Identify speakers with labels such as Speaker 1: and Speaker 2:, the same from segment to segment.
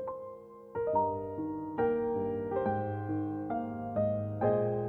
Speaker 1: 우리 한번 옆 사람들과 인사해 볼까요? 사랑합니다. 축복합니다.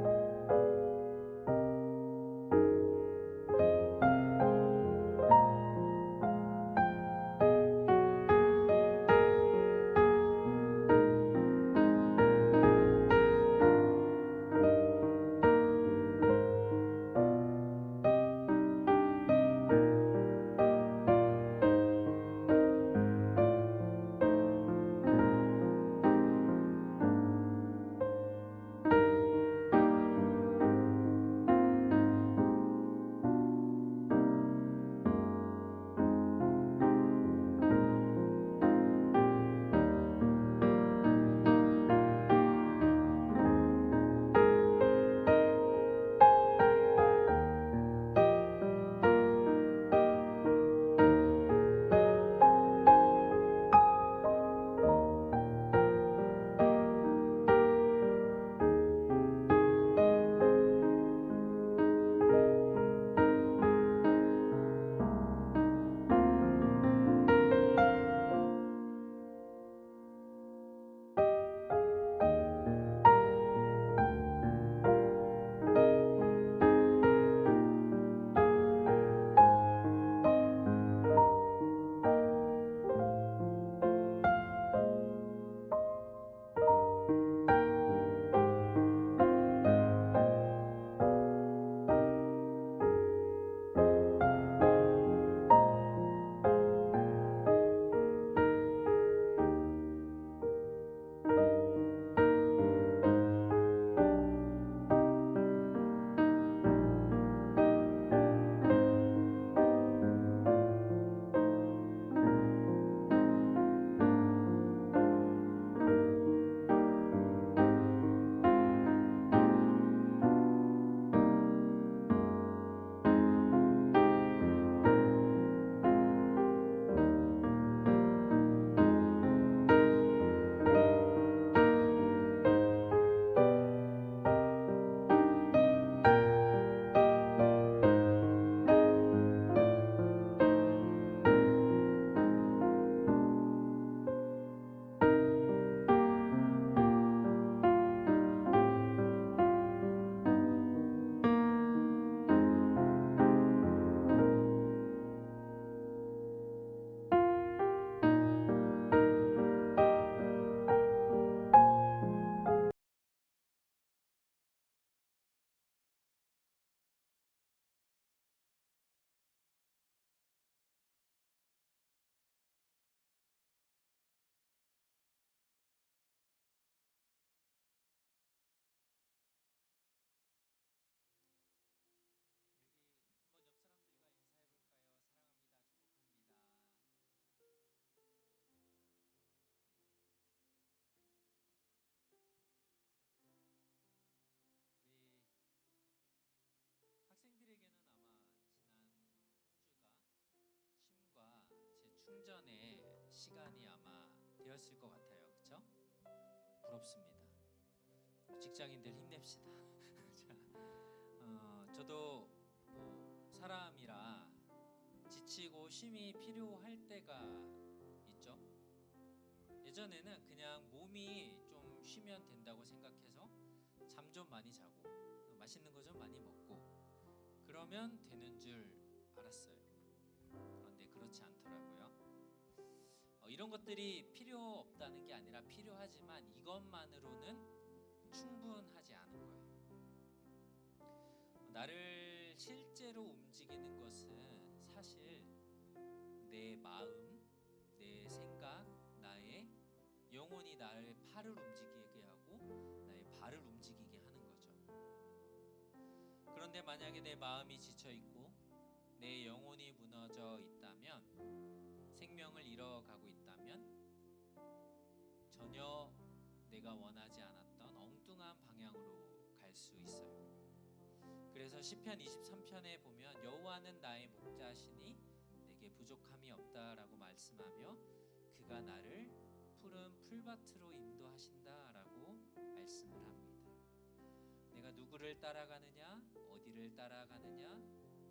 Speaker 1: 우리 학생들에게는 아마 지난 한 주가 쉼과 재충전의 시간이 아마 되었을 것 같아요. 그렇죠? 부럽습니다. 우리 직장인들 힘냅시다. 자, 저도 뭐 사람이라 지치고 쉼이 필요할 때가 있죠. 예전에는 그냥 몸이 좀 쉬면 된다고 생각해서 잠 좀 많이 자고 맛있는 거 좀 많이 먹고 그러면 되는 줄 알았어요. 그런데 그렇지 않더라고요. 이런 것들이 필요 없다는 게 아니라 필요하지만 이것만으로는 충분하지 않은 거예요. 나를 실제로 움직이는 것은 사실 내 마음, 내 생각, 나의 영혼이 나의 팔을 움직이게 하고 나의 발을 움직이게 하는 거죠. 그런데 만약에 내 마음이 지쳐 있고 내 영혼이 무너져 있다면, 생명을 잃어가고 있다면 전혀 내가 원하지 않았던 엉뚱한 방향으로 갈 수 있어요. 그래서 시편 23편에 보면 여호와는 나의 목자시니 내게 부족함이 없다라고 말씀하며 그가 나를 푸른 풀밭으로 인도하신다라고 말씀을 합니다. 내가 누구를 따라가느냐, 어디를 따라가느냐,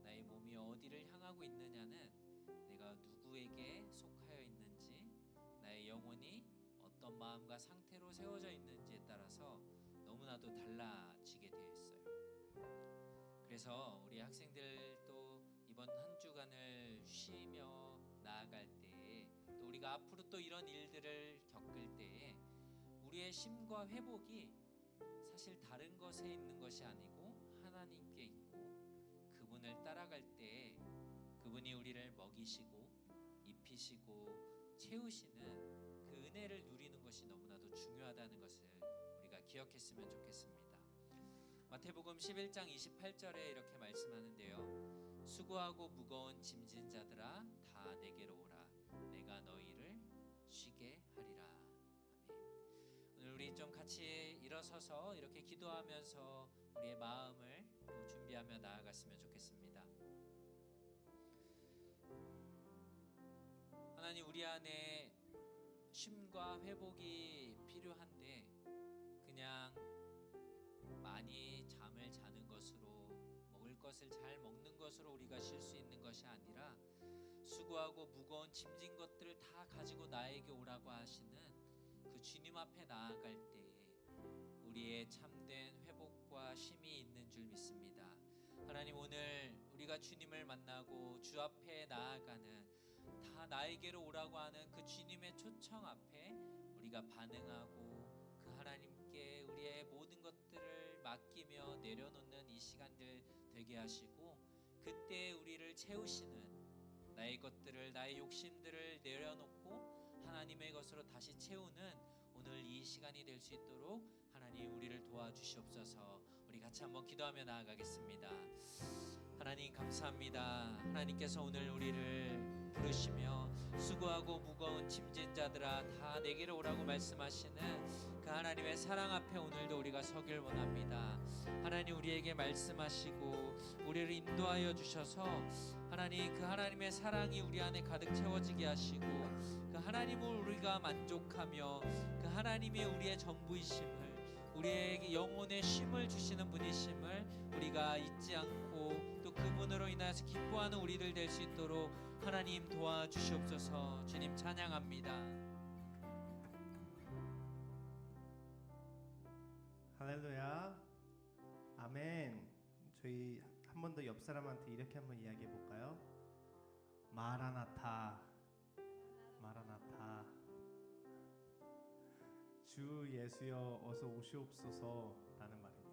Speaker 1: 나의 몸이 어디를 향하고 있느냐는 내가 누구에게 속하여 있는지, 나의 영혼이 너무나도 달라지게 되어 있어요. 그래서 우리 학생들도 이번 한 주간을 쉬며 나아갈 때에, 또 우리가 앞으로 또 이런 일들을 겪을 때에 우리의 쉼과 회복이 사실 다른 것에 있는 것이 아니고 하나님께 있고, 그분을 따라갈 때에 그분이 우리를 먹이시고 입히시고 채우시는 그 은혜를 누리는 것이 너무나도 중요하다는 것을 우리가 기억했으면 좋겠습니다. 마태복음 11장 28절에 이렇게 말씀하는데요, 수고하고 무거운 짐진 자들아 다 내게로 오라, 내가 너희를 쉬게 하리라. 아멘. 오늘 우리 좀 같이 일어서서 이렇게 기도하면서 우리의 마음을 또 준비하며 나아갔으면 좋겠습니다. 하나님, 우리 안에 쉼과 회복이 필요한데 그냥 많이 잠을 자는 것으로, 먹을 것을 잘 먹는 것으로 우리가 쉴 수 있는 것이 아니라 수고하고 무거운 짐진 것들을 다 가지고 나에게 오라고 하시는 그 주님 앞에 나아갈 때에 우리의 참된 회복과 쉼이 있는 줄 믿습니다. 하나님, 오늘 우리가 주님을 만나고 주 앞에 나아가는, 다 나에게로 오라고 하는 그 주님의 초청 앞에 우리가 반응하고 그 하나님께 우리의 모든 것들을 맡기며 내려놓는 이 시간들 되게 하시고, 그때 우리를 채우시는, 나의 것들을, 나의 욕심들을 내려놓고 하나님의 것으로 다시 채우는 오늘 이 시간이 될 수 있도록 하나님 우리를 도와주시옵소서. 우리 같이 한번 기도하며 나아가겠습니다. 하나님 감사합니다. 하나님께서 오늘 우리를 부르시며 수고하고 무거운 짐진 자들아 다 내게로 오라고 말씀하시는 그 하나님의 사랑 앞에 오늘도 우리가 서길 원합니다. 하나님, 우리에게 말씀하시고 우리를 인도하여 주셔서 하나님, 그 하나님의 사랑이 우리 안에 가득 채워지게 하시고, 그 하나님을 우리가 만족하며 그 하나님이 우리의 전부이심을, 우리에게 영혼의 쉼을 주시는 분이심을 우리가 잊지 않고 또 그분으로 인하여서 기뻐하는 우리들 될 수 있도록 하나님 도와주시옵소서. 주님 찬양합니다.
Speaker 2: 할렐루야, 아멘. 저희 한 번 더 옆 사람한테 이렇게 한번 이야기해 볼까요? 마라나타, 마라나타. 주 예수여 어서 오시옵소서라는 말입니다.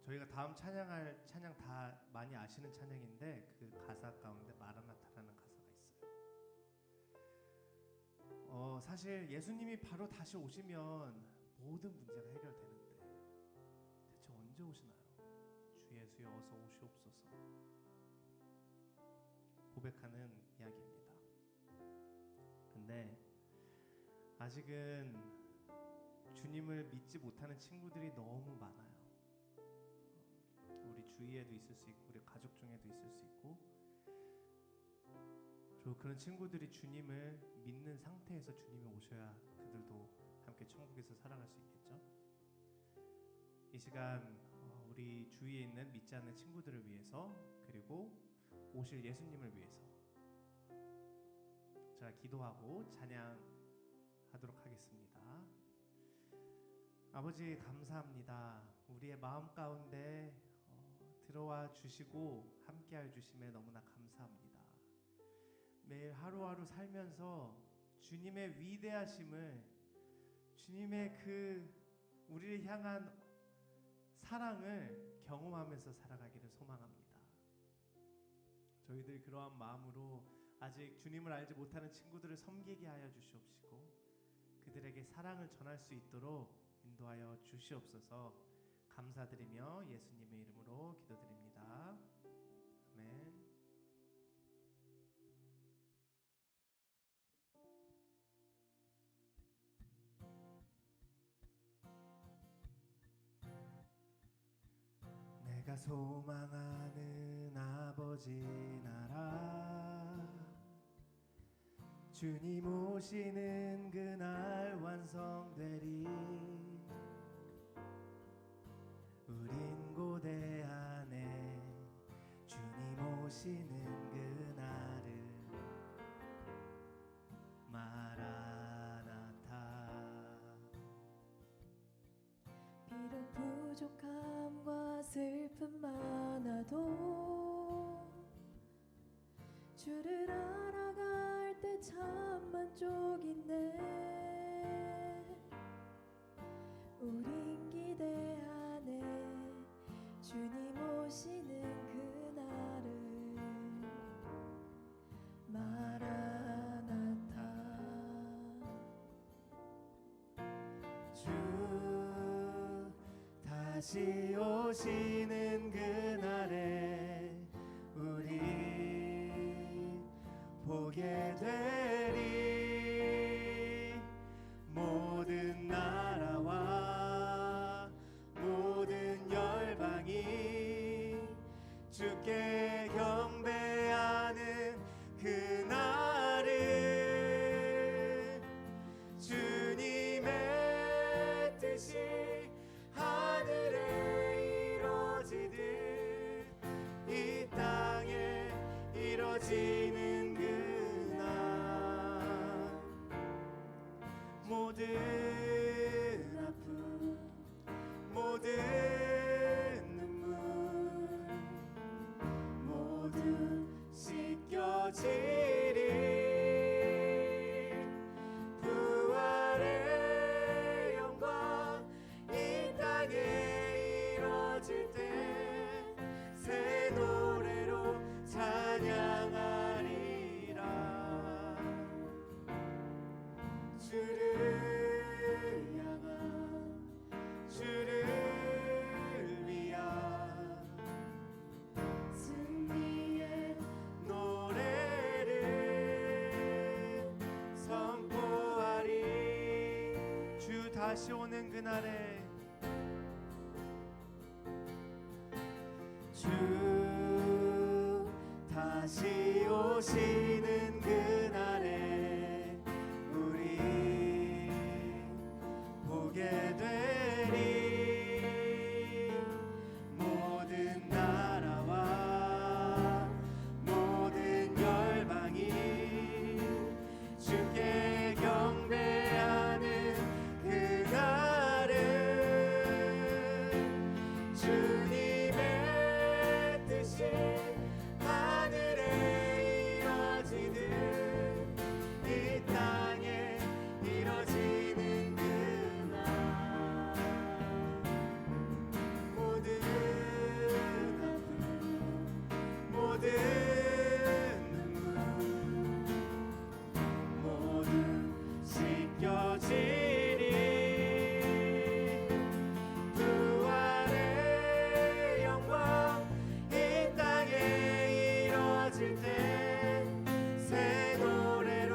Speaker 2: 저희가 다음 찬양할 찬양 다 많이 아시는 찬양인데 그 가사 가운데 마라나타라는 가사가 있어요. 사실 예수님이 바로 다시 오시면 모든 문제가 해결되는데 대체 언제 오시나요? 주 예수여 어서 오시옵소서 고백하는 이야기입니다. 근데 아직은 주님을 믿지 못하는 친구들이 너무 많아요. 우리 주위에도 있을 수 있고 우리 가족 중에도 있을 수 있고, 그리고 그런 친구들이 주님을 믿는 상태에서 주님이 오셔야 그들도 함께 천국에서 살아갈 수 있겠죠. 이 시간 우리 주위에 있는 믿지 않는 친구들을 위해서, 그리고 오실 예수님을 위해서 제가 기도하고 찬양하도록 하겠습니다. 아버지 감사합니다. 우리의 마음 가운데 들어와 주시고 함께하여 주심에 너무나 감사합니다. 매일 하루하루 살면서 주님의 위대하심을, 주님의 그 우리를 향한 사랑을 경험하면서 살아가기를 소망합니다. 저희들이 그러한 마음으로 아직 주님을 알지 못하는 친구들을 섬기게 하여 주시옵시고 그들에게 사랑을 전할 수 있도록 인도하여 주시옵소서. 감사드리며 예수님의 이름으로 기도드립니다. 아멘. 내가 소망하는 아버지 나라, 주님 오시는 그날 완성되리. 우린 고대 안에 주님 오시는 그날을 마라나타 다시 오시는 그날에 우리 보게 되리. 모든 나라와 모든 열방이 주께 경배하는 그날을 주님의 뜻이 하늘에 이루어지듯 이 땅에 이루어지는 그날 모든 아픔 모든 눈물 모두 씻겨지리. 부활의 영광 이 땅에 이루어질 때 새 노래로 찬양하리라. 주를 향한 주를 위한 승리의 노래를 선포하리. 주 다시 오는 그날에 주 다시 오시는 그날에 우리 보게 되리. 모든 나라와 모든 열방이 주께 경배하는 그날을 주님의 뜻이 하늘에 이루어지듯 이 땅에 이루어지는 그날 모든 아픔 모든 눈물 모두 씻겨지리. 부활의 영광 이 땅에 이루어질 때 새 노래로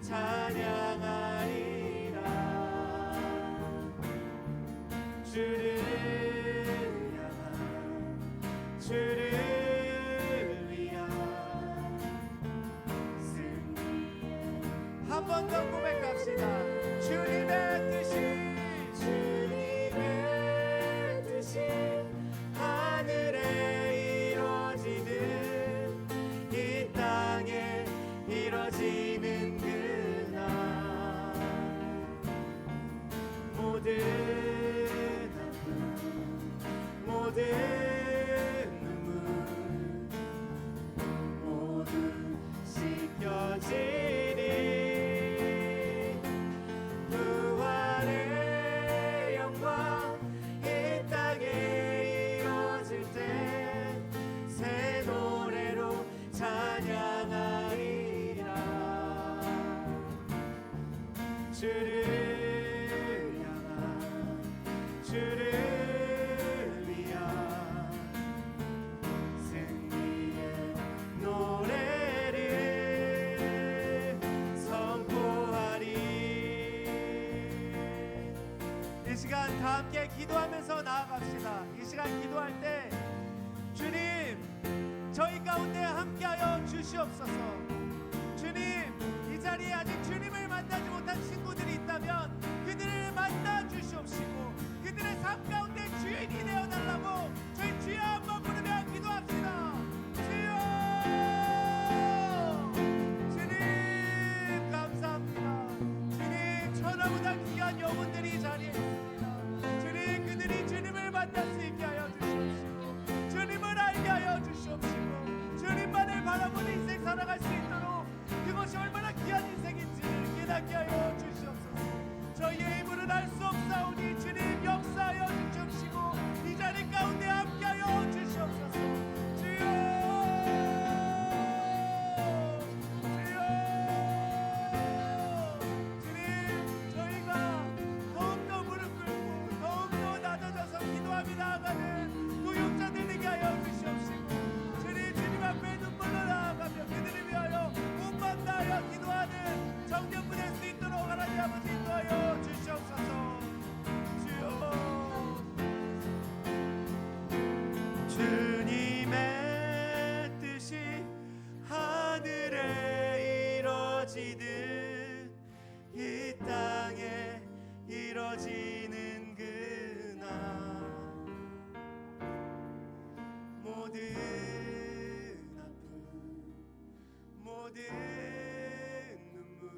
Speaker 2: 찬양하리라. 주를 향한 주를 위한 승리의 한 번 더 고백합시다. 주님의 뜻이 하늘에 이루어지듯 이 땅에 이루어지는 그날 모든 아픔 모든 눈물 모두 씻겨지리. 부활의 영광 이 땅에 이루어질 때 새 노래로 찬양하리라. 주를 향한 주를 위한 승리의 노래를 선포하리. 이 시간 다 함께 기도하면서 나아갑시다. 이 시간 기도할 때 주님 저희 가운데 함께하여 주시옵소서. 주님 이 자리에 아직 주님을 만나지 못한 친구들이 있다면 그들을 만나 주시옵시고 그들의 삶 가운데 주인이 되어달라고 저희 주여 한번 부르며 기도합시다. 주여 주님 감사합니다. 주님 천하보다 귀한 영혼들이 이 자리에 있습니다. 주님 그들이 주님을 만날 수 있게 하여 주시옵시고 주님을 알게 하여 주시옵시고 주님만을 바라보는 인생 살아갈 수 있도록 그것이 이 땅에 이뤄지는 그날 모든 아픔 모든 눈물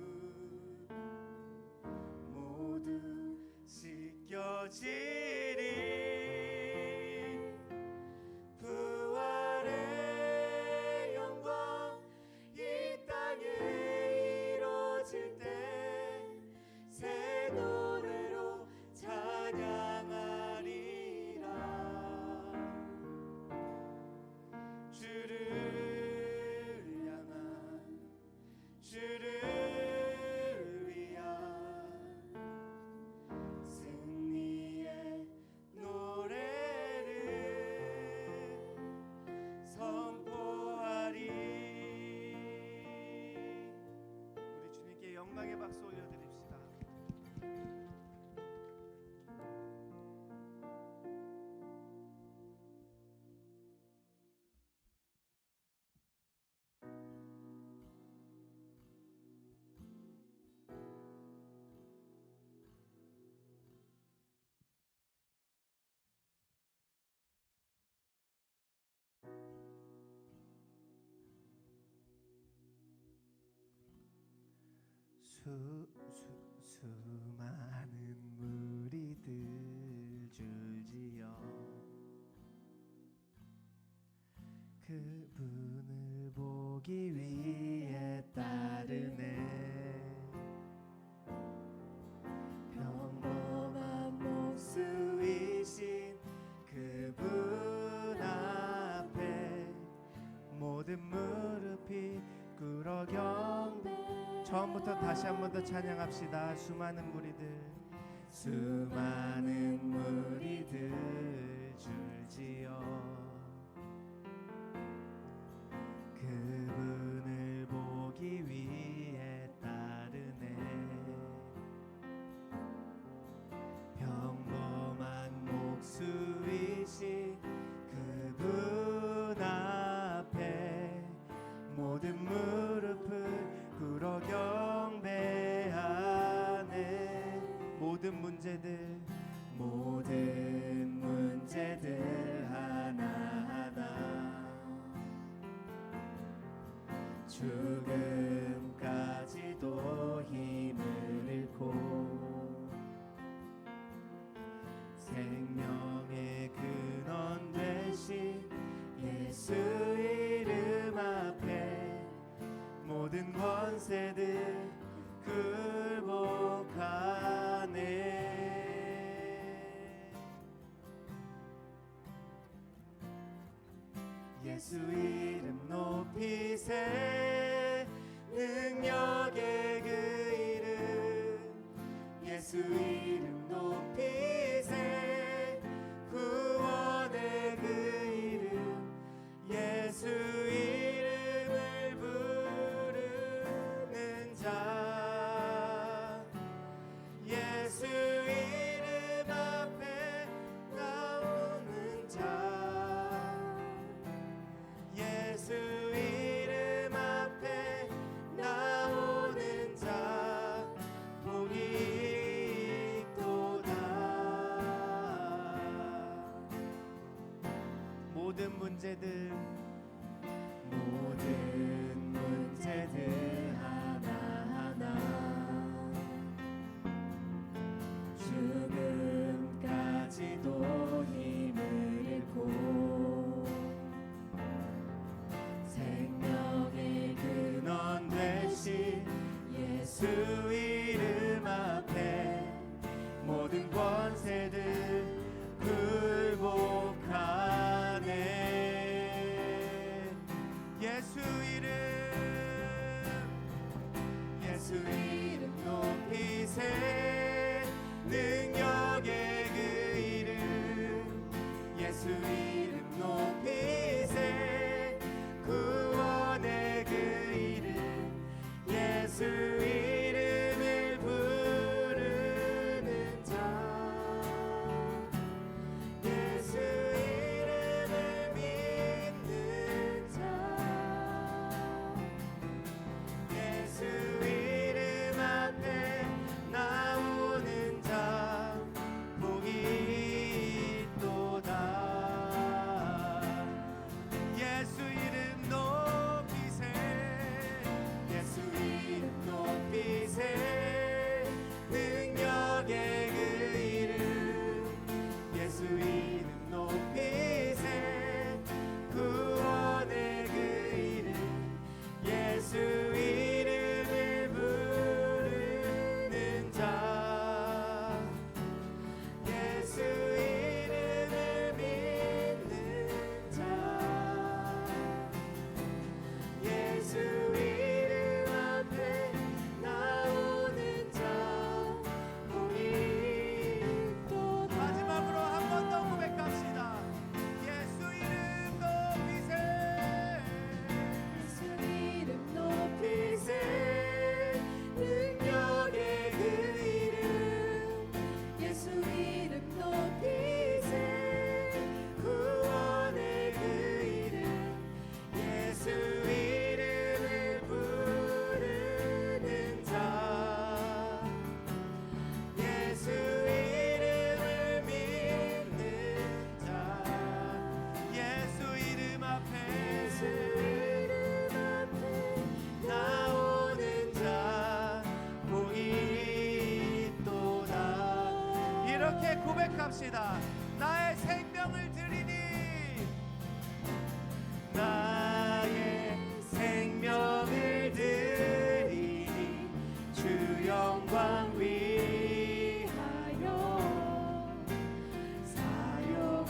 Speaker 2: 모두 씻겨지리 부활의 영광 이 땅에 이뤄질 때 새 노래로 찬양하리라 주를 향한 주를 위한 승리의 노래를 선포하리. 우리 주님께 영광의 박수 올려드립시다. 수많은 무리들 줄지어 그분을 보기 위해 따르네 평범한 목수이신 그분 앞에 모든 무릎이 꿇어 경배 처음부터 다시 한 번 더 찬양합시다. 수많은 무리들 줄지어 그분을 보기 위해 따르네 평범한 목수이신 그분 앞에 모든 무릎을 꿇어 경배하네 모든 문제들 하나하나 죽음까지도 힘을 잃고 생명의 근원 되신 예수 이름 앞에 모든 권세들 굴복하네 예수 이름 높이세 능력의 그 이름 예수 이름 높이세 구원의 그 이름 예수 이름을 부르는 자 예수 이름 앞에 나오는 자 예수 이름 앞에 나오는 자 복이 있도다 모든 문제들 하나하나 죽음까지도 힘을 잃고 생명의 근원 되신 예수 이름 앞에 모든 권세들 굴복하네 예수 이름 높이세 능력의 그 이름 예수 이름 높이세 구원의 그 이름 예수 이름을 부르는 자 예수 이름을 믿는 자 예수 이름 앞에 고백합시다. 나의 생명을 드리니, 나의 생명을 드리니 주 영광 위하여 사용하옵소서.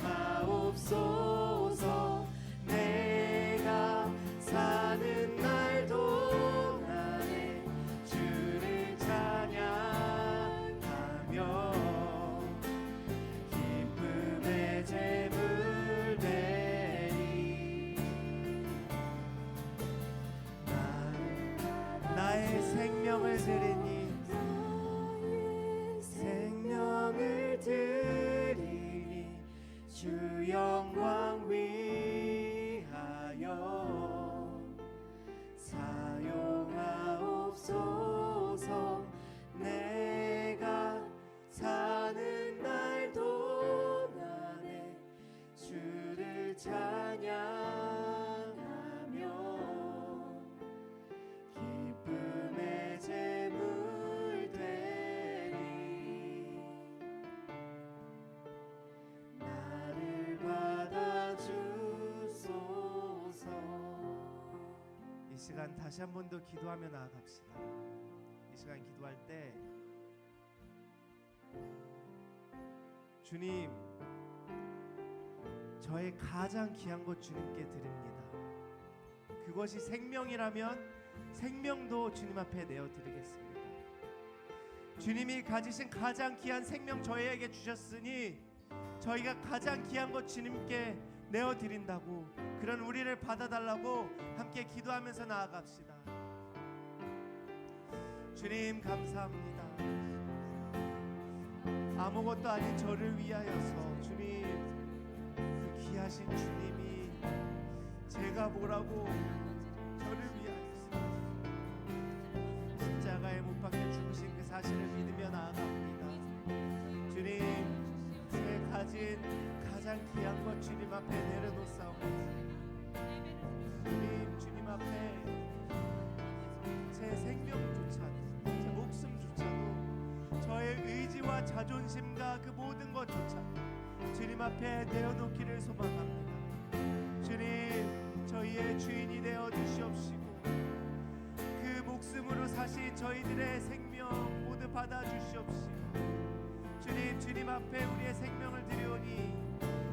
Speaker 2: 내가 사는 날 동안에 주를 찬양하며 기쁨의 제물 되리. 나의 생명을 드리니, 생명을 드리니 주 영광 위하여 사용하옵소서. 내가 사는 날 동안에 주를 찬양하며 기쁨의 제물 되리. 나를 받아주소서. 이 시간 다시 한 번 더 기도하며 나아갑시다. 이 시간 기도할 때 주님, 저의 가장 귀한 것 주님께 드립니다. 그것이 생명이라면 생명도 주님 앞에 내어드리겠습니다. 주님이 가지신 가장 귀한 생명 저희에게 주셨으니 저희가 가장 귀한 것 주님께 내어드린다고, 그런 우리를 받아달라고 함께 기도하면서 나아갑시다. 주님 감사합니다. 아무것도 아닌 저를 위하여서 주님, 그 귀하신 주님이 제가 뭐라고 저를 위하여서 십자가에 못 박혀 죽으신 그 사실을 믿으며 나아갑니다. 주님, 제 가진 가장 귀한 것 주님 앞에 내려놓사옵니다. 주님, 주님 앞에 제 생명조차도, 제 목숨조차도, 저의 의지와 자존심과 그 모든 것조차도 주님 앞에 내어놓기를 소망합니다. 주님, 저희의 주인이 되어 주시옵시고 그 목숨으로 사신 저희들의 생명 모두 받아 주시옵시고, 주님, 주님 앞에 우리의 생명을 드리오니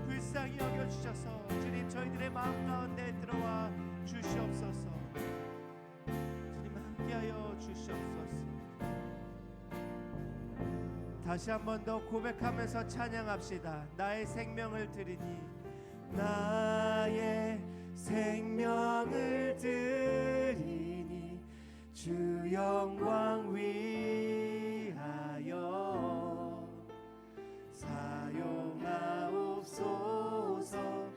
Speaker 2: 불쌍히 여겨주셔서 주님, 저희들의 마음 가운데 들어와 주시옵소서. 주님, 함께하여 주시옵소서. 다시 한 번 더 고백하면서 찬양합시다. 나의 생명을 드리니, 나의 생명을 드리니 주 영광 위하여 사용하옵소서.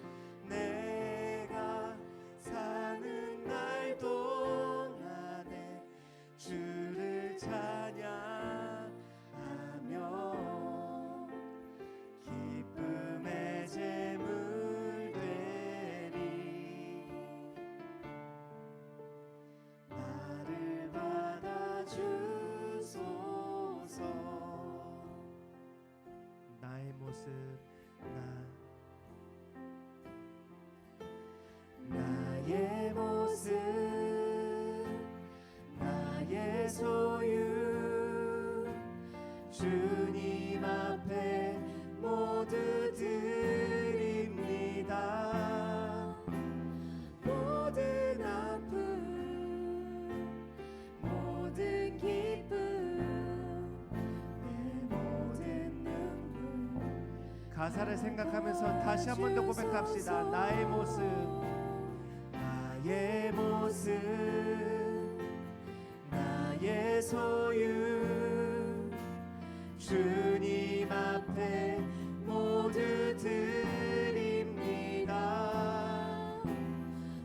Speaker 2: 내가 사는 날 동안에 주를 찬양하며 기쁨의 제물 되리. 나를 받아주소서. 나의 모습, 나의 모습, 나의 소유, 주님 앞에 모두 드립니다. 모든 아픔, 모든 기쁨, 내 모든 눈물. 가사를 생각하면서 다시 한 번 더 고백합시다. 나의 모습, 나의 모습, 나의 소유, 주님 앞에 모두 드립니다.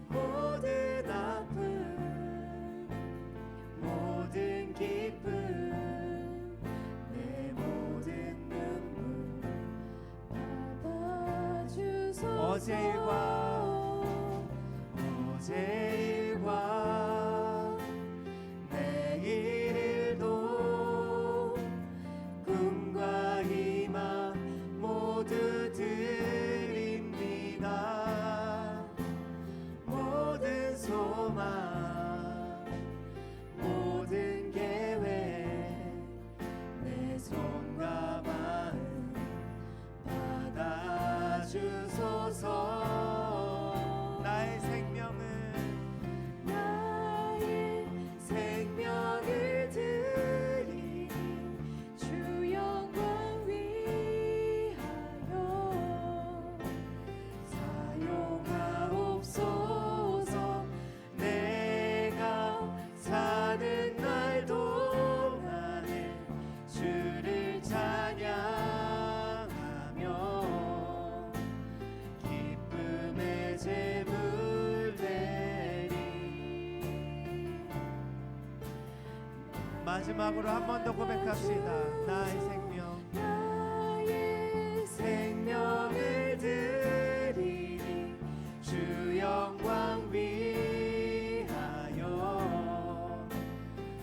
Speaker 2: 모든 아픔, 모든 기쁨, 내 모든 눈물 받아주소서. 어제 일과 내일 일도 꿈과 희망 마지막으로 한 번 더 고백합시다. 나의 생명,
Speaker 3: 나의
Speaker 2: 생명을 드리니 주 영광 위하여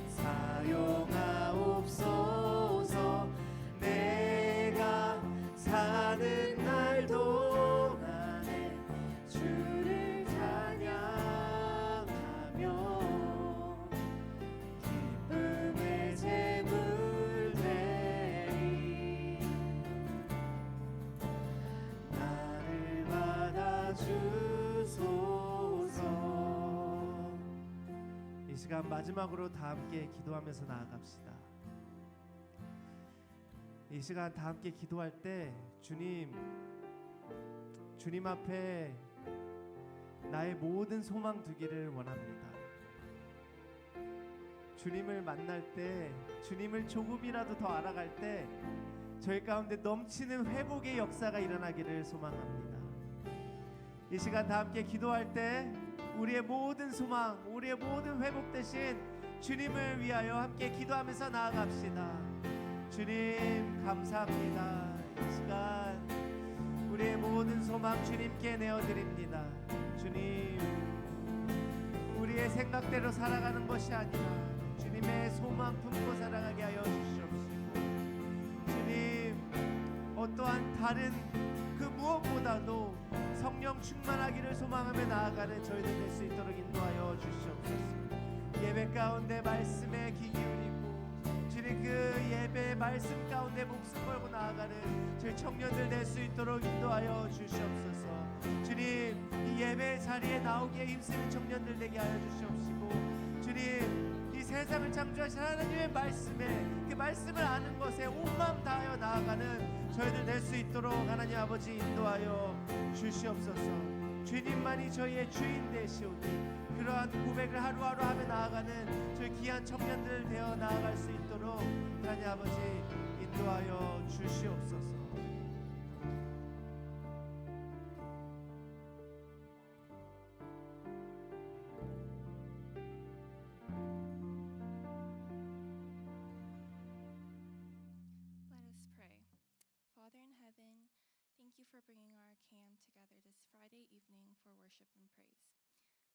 Speaker 2: 사용하옵소서. 내가 사는 날 동안에 주를 찬양하며 기쁨의 제물 되리. 나를 받아주소서. 이 시간 마지막으로 다 함께 기도하면서 나아갑시다. 이 시간 다 함께 기도할 때 주님 앞에 나의 모든 소망 두기를 원합니다. 주님을 만날 때, 주님을 조금이라도 더 알아갈 때 저희 가운데 넘치는 회복의 역사가 일어나기를 소망합니다. 이 시간 다 함께 기도할 때 우리의 모든 소망, 우리의 모든 회복 대신 주님을 위하여 함께 기도하면서 나아갑시다. 주님 감사합니다. 이 시간 우리의 모든 소망 주님께 내어드립니다. 주님, 우리의 생각대로 살아가는 것이 아니라 주님의 소망 품고 살아가게 하여 주시옵시고, 주님 어떠한 다른 그 무엇보다도 성령 충만하기를 소망하며 나아가는 저희들 될 수 있도록 인도하여 주시옵소서. 예배 가운데 말씀에 귀 기울이고 주님 그 예배의 말씀 가운데 목숨 걸고 나아가는 저희 청년들 될 수 있도록 인도하여 주시옵소서. 주님, 이 예배 자리에 나오기에 힘쓰는 청년들 되게 하여 주시옵시고, 주님 이 세상을 창조하신 하나님의 말씀에, 그 말씀을 아는 것에 온 마음 다하여 나아가는 저희들 될 수 있도록 하나님 아버지 인도하여 주시옵소서. 주님만이 저희의 주인 되시오니 그러한 고백을 하루하루 하며 나아가는 저희 귀한 청년들 되어 나아갈 수 있도록 하나님 아버지 인도하여 주시옵소서.
Speaker 3: Let us pray. Father in heaven, thank you for bringing our CAM together this Friday evening for worship and praise.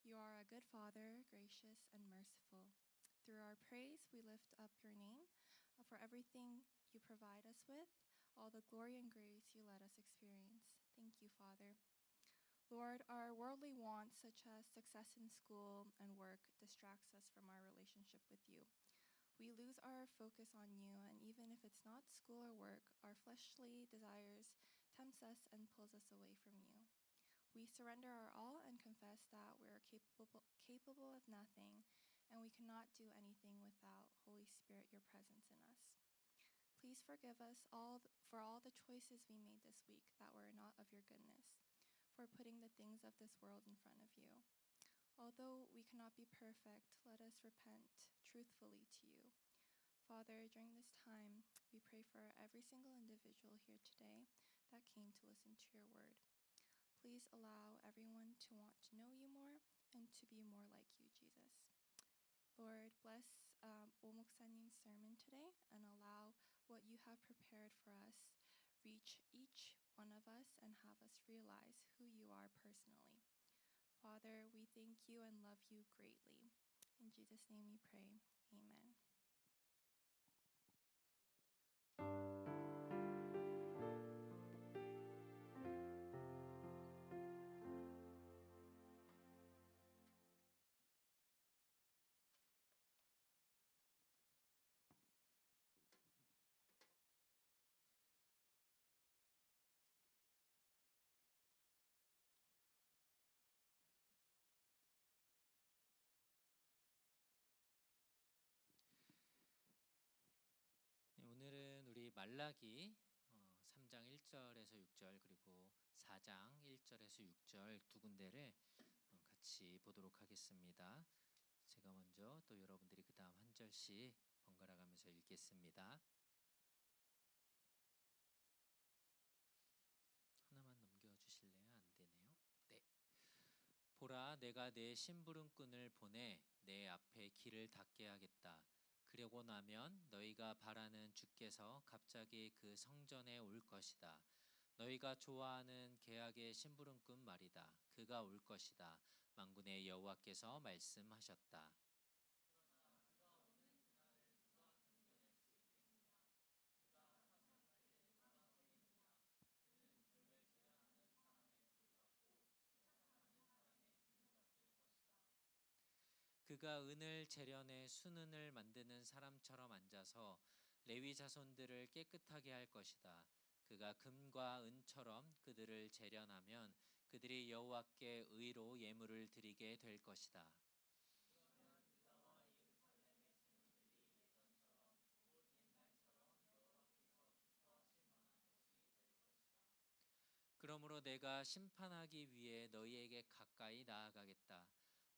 Speaker 3: You are a good Father, gracious and merciful. Through our praise, we lift up your name for everything you provide us with, all the glory and grace you let us experience. Thank you, Father. Lord, our worldly wants, such as success in school and work, distracts us from our relationship with you. We lose our focus on you, and even if it's not school or work, our fleshly desires tempts us and pulls us away from you. We surrender our all and confess that we're capable of nothing, and we cannot do anything without Holy Spirit, your presence in us. Please forgive us for all the choices we made this week that were not of your goodness, for putting the things of this world in front of you. Although we cannot be perfect, let us repent truthfully to you. Father, during this time, we pray for every single individual here today that came to listen to your word. Please allow everyone to want to know you more and to be more like you, Jesus. Lord, bless O Moksa님's sermon today and allow what you have prepared for us reach each one of us and have us realize who you are personally. Father, we thank you and love you greatly. In Jesus' name we pray. Amen.
Speaker 1: 네, 오늘은 우리 말라기 3장 1절에서 6절 그리고 4장 1절에서 6절 두 군데를 같이 보도록 하겠습니다. 제가 먼저 또 여러분들이 그 다음 한 절씩 번갈아 가면서 읽겠습니다. 하나만 넘겨주실래요? 안 되네요. 네. 보라, 내가 내 심부름꾼을 보내 내 앞에 길을 닦게 하겠다. 그러고 나면 너희가 바라는 주께서 갑자기 그 성전에 올 것이다. 너희가 좋아하는 계약의 심부름꾼 말이다. 그가 올 것이다. 만군의 여호와께서 말씀하셨다. 그가 은을 재련해 순은을 만드는 사람처럼 앉아서 레위 자손들을 깨끗하게 할 것이다. 그가 금과 은처럼 그들을 재련하면 그들이 여호와께 의로 예물을 드리게 될 것이다. 그러므로 내가 심판하기 위해 너희에게 가까이 나아가겠다.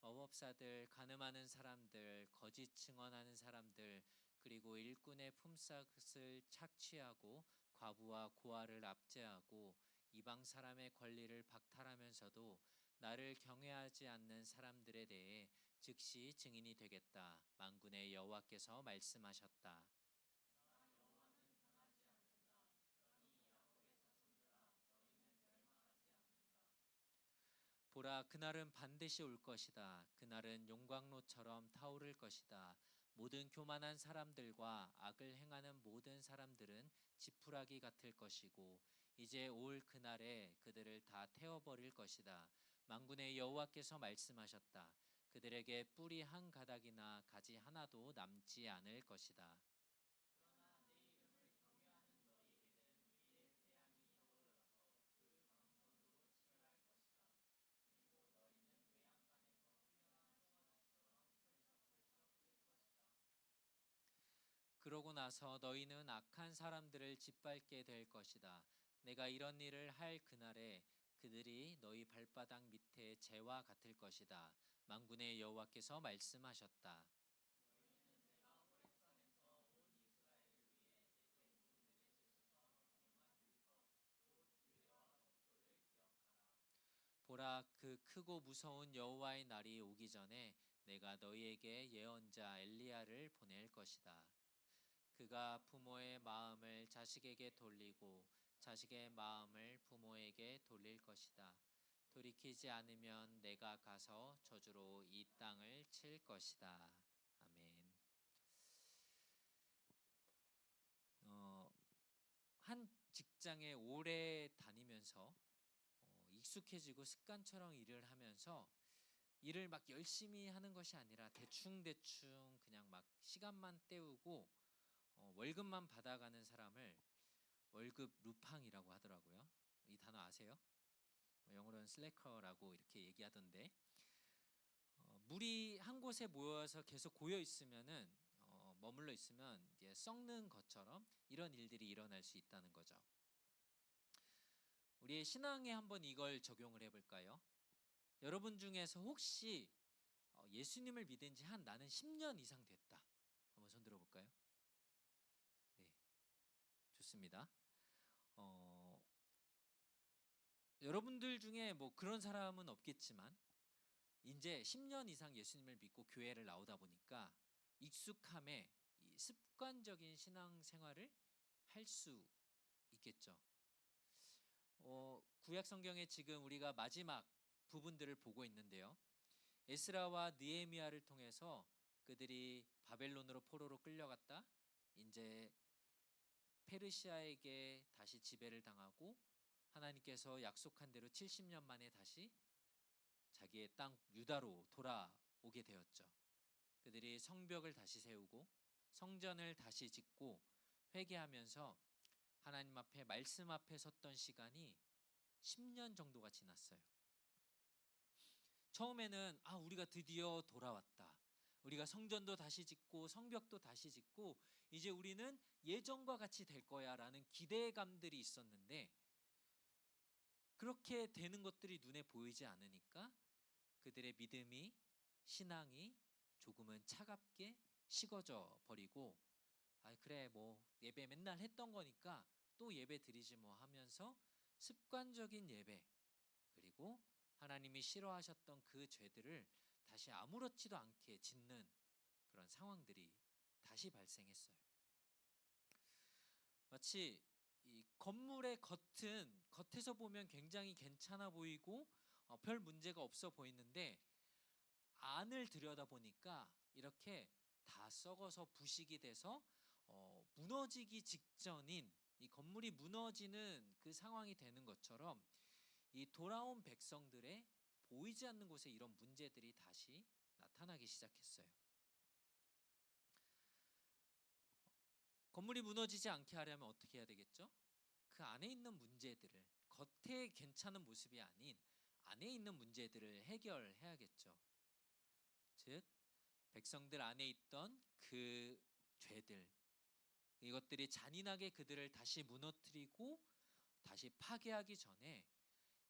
Speaker 1: 마법사들, 가늠하는 사람들, 거짓 증언하는 사람들, 그리고 일꾼의 품삯을 착취하고 과부와 고아를 압제하고 이방 사람의 권리를 박탈하면서도 나를 경외하지 않는 사람들에 대해 즉시 증인이 되겠다. 만군의 여호와께서 말씀하셨다. 보라, 그날은 반드시 올 것이다. 그날은 용광로처럼 타오를 것이다. 모든 교만한 사람들과 악을 행하는 모든 사람들은 지푸라기 같을 것이고 이제 올 그날에 그들을 다 태워버릴 것이다. 만군의 여호와께서 말씀하셨다. 그들에게 뿌리 한 가닥이나 가지 하나도 남지 않을 것이다. 그러고 나서 너희는 악한 사람들을 짓밟게 될 것이다. 내가 이런 일을 할 그날에 그들이 너희 발바닥 밑에 재와 같을 것이다. 만군의 여호와께서 말씀하셨다. 보라, 그 크고 무서운 여호와의 날이 오기 전에 내가 너희에게 예언자 엘리야를 보낼 것이다. 그가 부모의 마음을 자식에게 돌리고 자식의 마음을 부모에게 돌릴 것이다. 돌이키지 않으면 내가 가서 저주로 이 땅을 칠 것이다. 아멘. 어, 한 직장에 오래 다니면서 익숙해지고 습관처럼 일을 하면서 일을 막 열심히 하는 것이 아니라 대충대충 그냥 막 시간만 때우고 월급만 받아가는 사람을 월급 루팡이라고 하더라고요. 이 단어 아세요? 영어로는 슬래커라고 이렇게 얘기하던데 물이 한 곳에 모여서 계속 고여 있으면은 머물러 있으면 이제 썩는 것처럼 이런 일들이 일어날 수 있다는 거죠. 우리의 신앙에 한번 이걸 적용을 해볼까요? 여러분 중에서 혹시 예수님을 믿은 지 한 나는 10년 이상 됐다. 한번 손 들어볼까요? 네, 좋습니다. 어, 여러분들 중에 뭐 그런 사람은 없겠지만 이제 10년 이상 예수님을 믿고 교회를 나오다 보니까 익숙함에 이 습관적인 신앙 생활을 할 수 있겠죠. 구약 성경에 지금 우리가 마지막 부분들을 보고 있는데요. 에스라와 느헤미야를 통해서 그들이 바벨론으로 포로로 끌려갔다. 이제 페르시아에게 다시 지배를 당하고 하나님께서 약속한 대로 70년 만에 다시 자기의 땅 유다로 돌아오게 되었죠. 그들이 성벽을 다시 세우고 성전을 다시 짓고 회개하면서 하나님 앞에 말씀 앞에 섰던 시간이 10년 정도가 지났어요. 처음에는 우리가 드디어 돌아왔다. 우리가 성전도 다시 짓고 성벽도 다시 짓고 이제 우리는 예전과 같이 될 거야라는 기대감들이 있었는데 그렇게 되는 것들이 눈에 보이지 않으니까 그들의 믿음이 신앙이 조금은 차갑게 식어져 버리고 그래 뭐 예배 맨날 했던 거니까 또 예배 드리지 뭐 하면서 습관적인 예배 그리고 하나님이 싫어하셨던 그 죄들을 다시 아무렇지도 않게 짓는 그런 상황들이 다시 발생했어요. 마치 이 건물의 겉에서 보면 굉장히 괜찮아 보이고 별 문제가 없어 보이는데 안을 들여다보니까 이렇게 다 썩어서 부식이 돼서 무너지기 직전인, 이 건물이 무너지는 그 상황이 되는 것처럼 이 돌아온 백성들의 보이지 않는 곳에 이런 문제들이 다시 나타나기 시작했어요. 건물이 무너지지 않게 하려면 어떻게 해야 되겠죠? 그 안에 있는 문제들을, 겉에 괜찮은 모습이 아닌 안에 있는 문제들을 해결해야겠죠. 즉 백성들 안에 있던 그 죄들, 이것들이 잔인하게 그들을 다시 무너뜨리고 다시 파괴하기 전에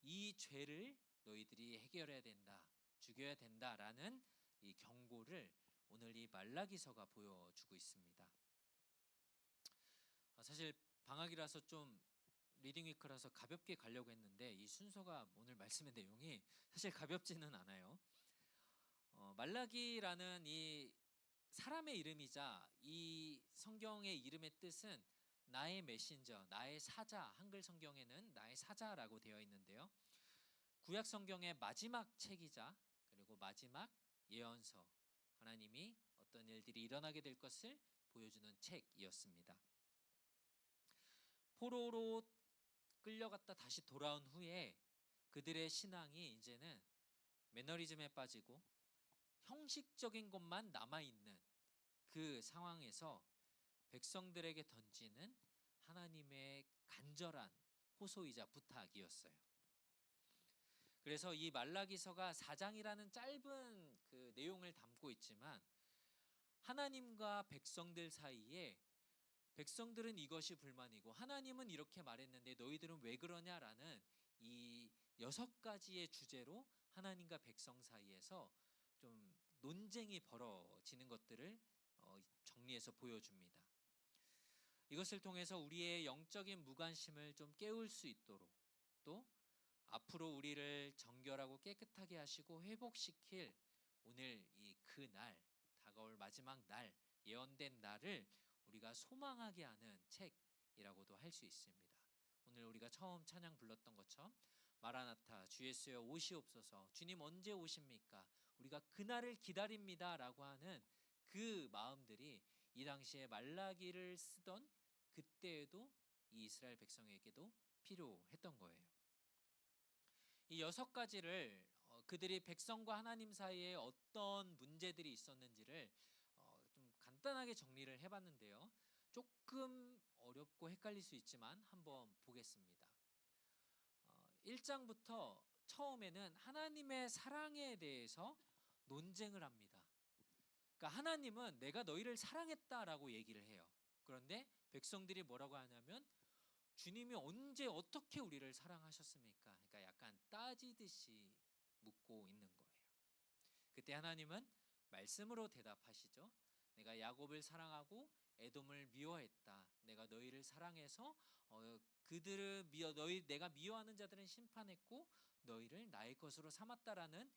Speaker 1: 이 죄를 너희들이 해결해야 된다, 죽여야 된다라는 이 경고를 오늘 이 말라기서가 보여주고 있습니다. 사실 방학이라서 좀 리딩 위크라서 가볍게 가려고 했는데 이 순서가 오늘 말씀의 내용이 사실 가볍지는 않아요. 말라기라는 이 사람의 이름이자 이 성경의 이름의 뜻은 나의 메신저, 나의 사자, 한글 성경에는 나의 사자라고 되어 있는데요. 구약 성경의 마지막 책이자 그리고 마지막 예언서, 하나님이 어떤 일들이 일어나게 될 것을 보여주는 책이었습니다. 포로로 끌려갔다 다시 돌아온 후에 그들의 신앙이 이제는 매너리즘에 빠지고 형식적인 것만 남아있는 그 상황에서 백성들에게 던지는 하나님의 간절한 호소이자 부탁이었어요. 그래서 이 말라기서가 4장이라는 짧은 그 내용을 담고 있지만 하나님과 백성들 사이에 백성들은 이것이 불만이고 하나님은 이렇게 말했는데 너희들은 왜 그러냐라는 이 6가지의 주제로 하나님과 백성 사이에서 좀 논쟁이 벌어지는 것들을 정리해서 보여줍니다. 이것을 통해서 우리의 영적인 무관심을 좀 깨울 수 있도록, 또 앞으로 우리를 정결하고 깨끗하게 하시고 회복시킬 오늘 이 그날, 다가올 마지막 날, 예언된 날을 우리가 소망하게 하는 책이라고도 할 수 있습니다. 오늘 우리가 처음 찬양 불렀던 것처럼 마라나타, 주 예수여 오시옵소서, 주님 언제 오십니까? 우리가 그날을 기다립니다 라고 하는 그 마음들이 이 당시에 말라기를 쓰던 그때에도 이 이스라엘 백성에게도 필요했던 거예요. 이 6가지를 그들이 백성과 하나님 사이에 어떤 문제들이 있었는지를 좀 간단하게 정리를 해봤는데요. 조금 어렵고 헷갈릴 수 있지만 한번 보겠습니다. 1장부터 처음에는 하나님의 사랑에 대해서 논쟁을 합니다. 그러니까 하나님은 내가 너희를 사랑했다라고 얘기를 해요. 그런데 백성들이 뭐라고 하냐면 주님이 언제 어떻게 우리를 사랑하셨습니까? 그러니까 약간 따지듯이 묻고 있는 거예요. 그때 하나님은 말씀으로 대답하시죠. 내가 야곱을 사랑하고 에돔을 미워했다. 내가 너희를 사랑해서 그들을 내가 미워하는 자들은 심판했고 너희를 나의 것으로 삼았다라는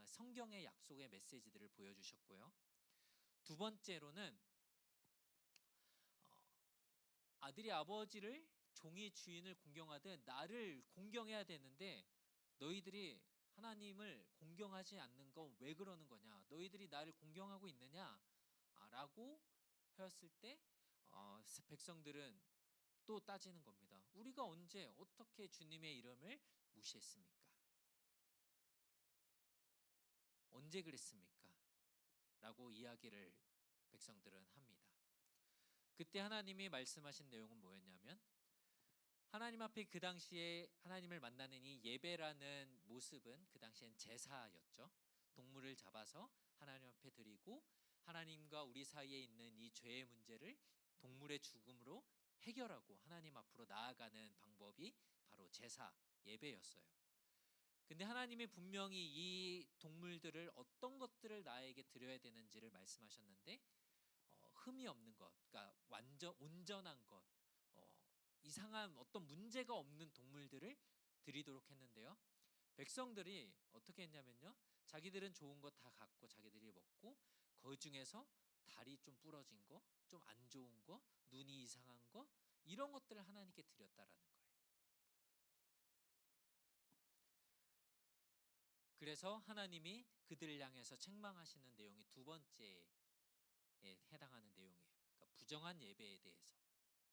Speaker 1: 성경의 약속의 메시지들을 보여주셨고요. 두 번째로는 아들이 아버지를, 종이 주인을 공경하듯 나를 공경해야 되는데 너희들이 하나님을 공경하지 않는 건 왜 그러는 거냐? 너희들이 나를 공경하고 있느냐? 라고 하였을 때 백성들은 또 따지는 겁니다. 우리가 언제 어떻게 주님의 이름을 무시했습니까? 언제 그랬습니까? 라고 이야기를 백성들은 합니다. 그때 하나님이 말씀하신 내용은 뭐였냐면 하나님 앞에 그 당시에 하나님을 만나는 이 예배라는 모습은 그 당시엔 제사였죠. 동물을 잡아서 하나님 앞에 드리고 하나님과 우리 사이에 있는 이 죄의 문제를 동물의 죽음으로 해결하고 하나님 앞으로 나아가는 방법이 바로 제사, 예배였어요. 근데 하나님이 분명히 이 동물들을 어떤 것들을 나에게 드려야 되는지를 말씀하셨는데 흠이 없는 것, 그러니까 완전 온전한 것, 이상한 어떤 문제가 없는 동물들을 드리도록 했는데요. 백성들이 어떻게 했냐면요. 자기들은 좋은 것 다 갖고 자기들이 먹고 그 중에서 다리 좀 부러진 거, 좀 안 좋은 거, 눈이 이상한 거, 이런 것들을 하나님께 드렸다라는 거예요. 그래서 하나님이 그들을 향해서 책망하시는 내용이 두 번째에 해당하는 내용이에요. 그러니까 부정한 예배에 대해서,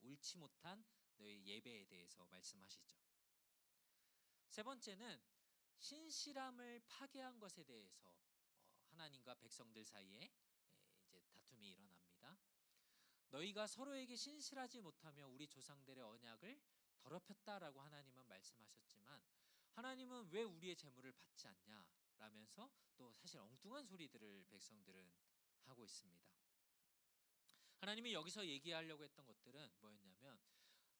Speaker 1: 옳지 못한 너희 예배에 대해서 말씀하시죠. 세 번째는 신실함을 파괴한 것에 대해서 하나님과 백성들 사이에 이제 다툼이 일어납니다. 너희가 서로에게 신실하지 못하며 우리 조상들의 언약을 더럽혔다라고 하나님은 말씀하셨지만, 하나님은 왜 우리의 재물을 받지 않냐 라면서 또 사실 엉뚱한 소리들을 백성들은 하고 있습니다. 하나님이 여기서 얘기하려고 했던 것들은 뭐였냐면,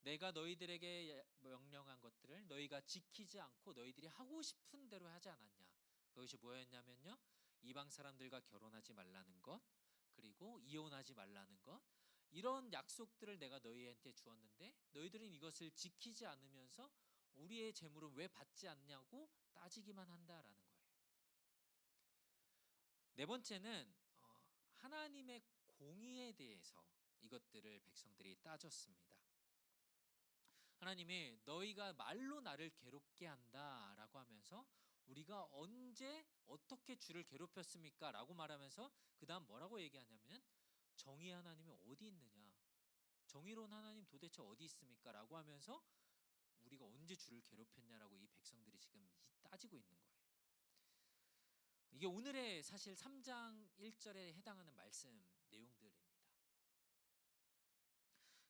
Speaker 1: 내가 너희들에게 명령한 것들을 너희가 지키지 않고 너희들이 하고 싶은 대로 하지 않았냐. 그것이 뭐였냐면요, 이방 사람들과 결혼하지 말라는 것, 그리고 이혼하지 말라는 것, 이런 약속들을 내가 너희한테 주었는데 너희들은 이것을 지키지 않으면서 우리의 재물은 왜 받지 않냐고 따지기만 한다라는 거예요. 네 번째는 하나님의 공의에 대해서 이것들을 백성들이 따졌습니다. 하나님이 너희가 말로 나를 괴롭게 한다라고 하면서, 우리가 언제 어떻게 주를 괴롭혔습니까? 라고 말하면서 그 다음 뭐라고 얘기하냐면, 정의 하나님이 어디 있느냐, 정의로운 하나님 도대체 어디 있습니까? 라고 하면서 우리가 언제 주를 괴롭혔냐라고 이 백성들이 지금 따지고 있는 거예요. 이게 오늘의 사실 3장 1절에 해당하는 말씀 내용들입니다.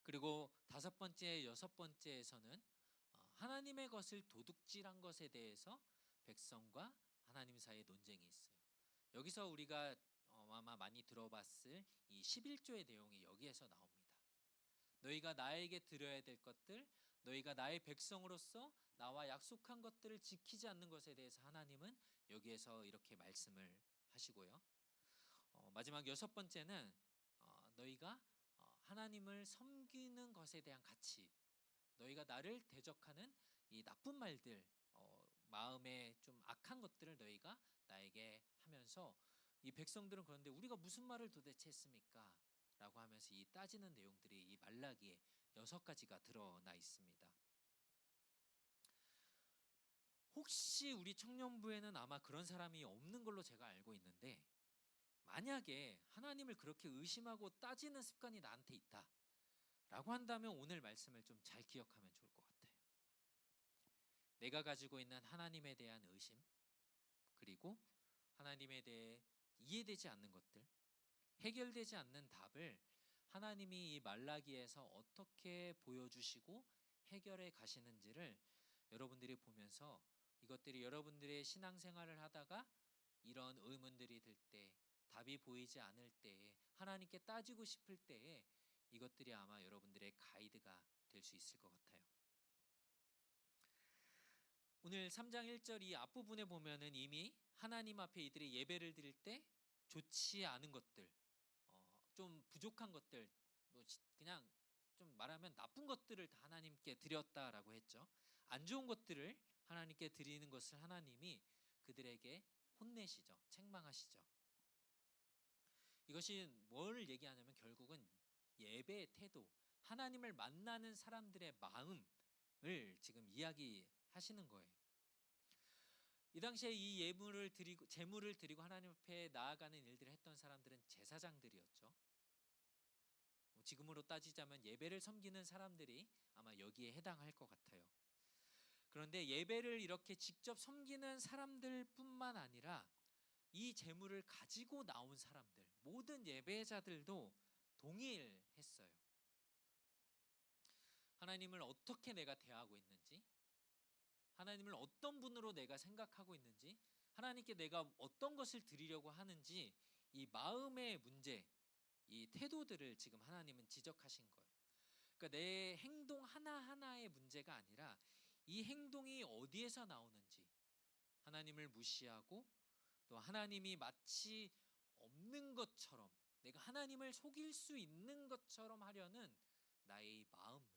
Speaker 1: 그리고 다섯 번째, 여섯 번째에서는 하나님의 것을 도둑질한 것에 대해서 백성과 하나님 사이의 논쟁이 있어요. 여기서 우리가 아마 많이 들어봤을 이 11조의 내용이 여기에서 나옵니다. 너희가 나에게 드려야 될 것들, 너희가 나의 백성으로서 나와 약속한 것들을 지키지 않는 것에 대해서 하나님은 여기에서 이렇게 말씀을 하시고요. 마지막 여섯 번째는 너희가 하나님을 섬기는 것에 대한 가치, 너희가 나를 대적하는 이 나쁜 말들, 마음에 좀 악한 것들을 너희가 나에게 하면서, 이 백성들은 그런데 우리가 무슨 말을 도대체 했습니까? 라고 하면서 이 따지는 내용들이 이 말라기에 6가지가 드러나 있습니다. 혹시 우리 청년부에는 아마 그런 사람이 없는 걸로 제가 알고 있는데, 만약에 하나님을 그렇게 의심하고 따지는 습관이 나한테 있다 라고 한다면 오늘 말씀을 좀 잘 기억하면 좋을 것 같아요. 내가 가지고 있는 하나님에 대한 의심, 그리고 하나님에 대해 이해되지 않는 것들, 해결되지 않는 답을 하나님이 이 말라기에서 어떻게 보여주시고 해결해 가시는지를 여러분들이 보면서, 이것들이 여러분들의 신앙생활을 하다가 이런 의문들이 들 때, 답이 보이지 않을 때에, 하나님께 따지고 싶을 때에 이것들이 아마 여러분들의 가이드가 될 수 있을 것 같아요. 오늘 3장 1절 이 앞부분에 보면은 이미 하나님 앞에 이들이 예배를 드릴 때 좋지 않은 것들, 좀 부족한 것들, 그냥 좀 말하면 나쁜 것들을 다 하나님께 드렸다라고 했죠. 안 좋은 것들을 하나님께 드리는 것을 하나님이 그들에게 혼내시죠. 책망하시죠. 이것이 뭘 얘기하냐면 결국은 예배의 태도, 하나님을 만나는 사람들의 마음을 지금 이야기하시는 거예요. 이 당시에 이 예물을 드리고 제물을 드리고 하나님 앞에 나아가는 일들을 했던 사람들은 제사장들이었죠. 지금으로 따지자면 예배를 섬기는 사람들이 아마 여기에 해당할 것 같아요. 그런데 예배를 이렇게 직접 섬기는 사람들뿐만 아니라 이 제물을 가지고 나온 사람들, 모든 예배자들도 동일했어요. 하나님을 어떻게 내가 대하고 있는지, 하나님을 어떤 분으로 내가 생각하고 있는지, 하나님께 내가 어떤 것을 드리려고 하는지, 이 마음의 문제, 이 태도들을 지금 하나님은 지적하신 거예요. 그러니까 내 행동 하나하나의 문제가 아니라 이 행동이 어디에서 나오는지, 하나님을 무시하고 또 하나님이 마치 없는 것처럼, 내가 하나님을 속일 수 있는 것처럼 하려는 나의 이 마음을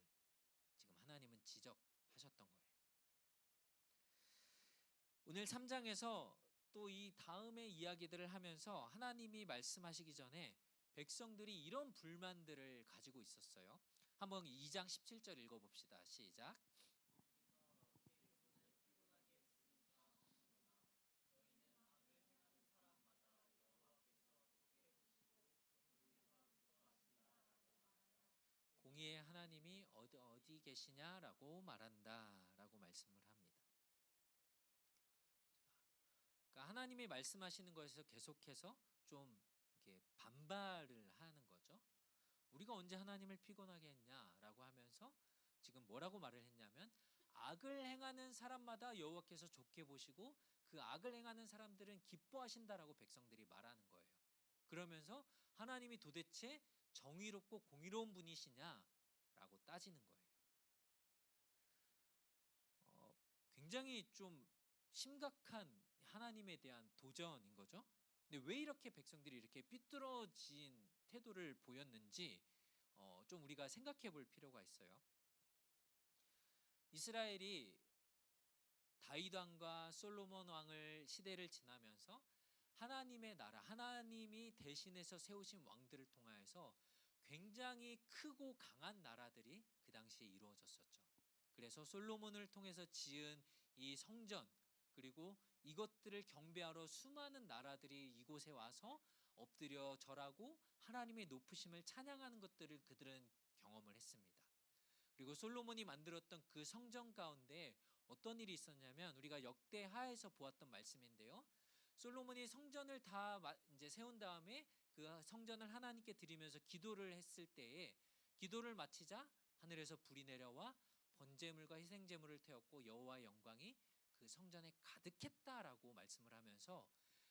Speaker 1: 지금 하나님은 지적하셨던 거예요. 오늘 3장에서 또 이 다음의 이야기들을 하면서 하나님이 말씀하시기 전에 백성들이 이런 불만들을 가지고 있었어요. 한번 2장 17절 읽어봅시다. 시작. 공의의 하나님이 어디 계시냐라고 말한다라고 말씀을 합니다. 그러니까 하나님이 말씀하시는 것에서 계속해서 좀 이렇게 반발을 하는 거죠. 우리가 언제 하나님을 피곤하게 했냐라고 하면서 지금 뭐라고 말을 했냐면 악을 행하는 사람마다 여호와께서 좋게 보시고 그 악을 행하는 사람들은 기뻐하신다라고 백성들이 말하는 거예요. 그러면서 하나님이 도대체 정의롭고 공의로운 분이시냐라고 따지는 거예요. 어, 굉장히 좀 심각한 하나님에 대한 도전인 거죠. 근데 왜 이렇게 백성들이 이렇게 삐뚤어진 태도를 보였는지 좀 우리가 생각해 볼 필요가 있어요. 이스라엘이 다윗 왕과 솔로몬 왕을 시대를 지나면서 하나님의 나라, 하나님이 대신해서 세우신 왕들을 통하여서 굉장히 크고 강한 나라들이 그 당시에 이루어졌었죠. 그래서 솔로몬을 통해서 지은 이 성전, 그리고 이것들을 경배하러 수많은 나라들이 이곳에 와서 엎드려 절하고 하나님의 높으심을 찬양하는 것들을 그들은 경험을 했습니다. 그리고 솔로몬이 만들었던 그 성전 가운데 어떤 일이 있었냐면 우리가 역대하에서 보았던 말씀인데요. 솔로몬이 성전을 다 이제 세운 다음에 그 성전을 하나님께 드리면서 기도를 했을 때에 기도를 마치자 하늘에서 불이 내려와 번제물과 희생제물을 태웠고 여호와의 영광이 그 성전에 가득했다라고 말씀을 하면서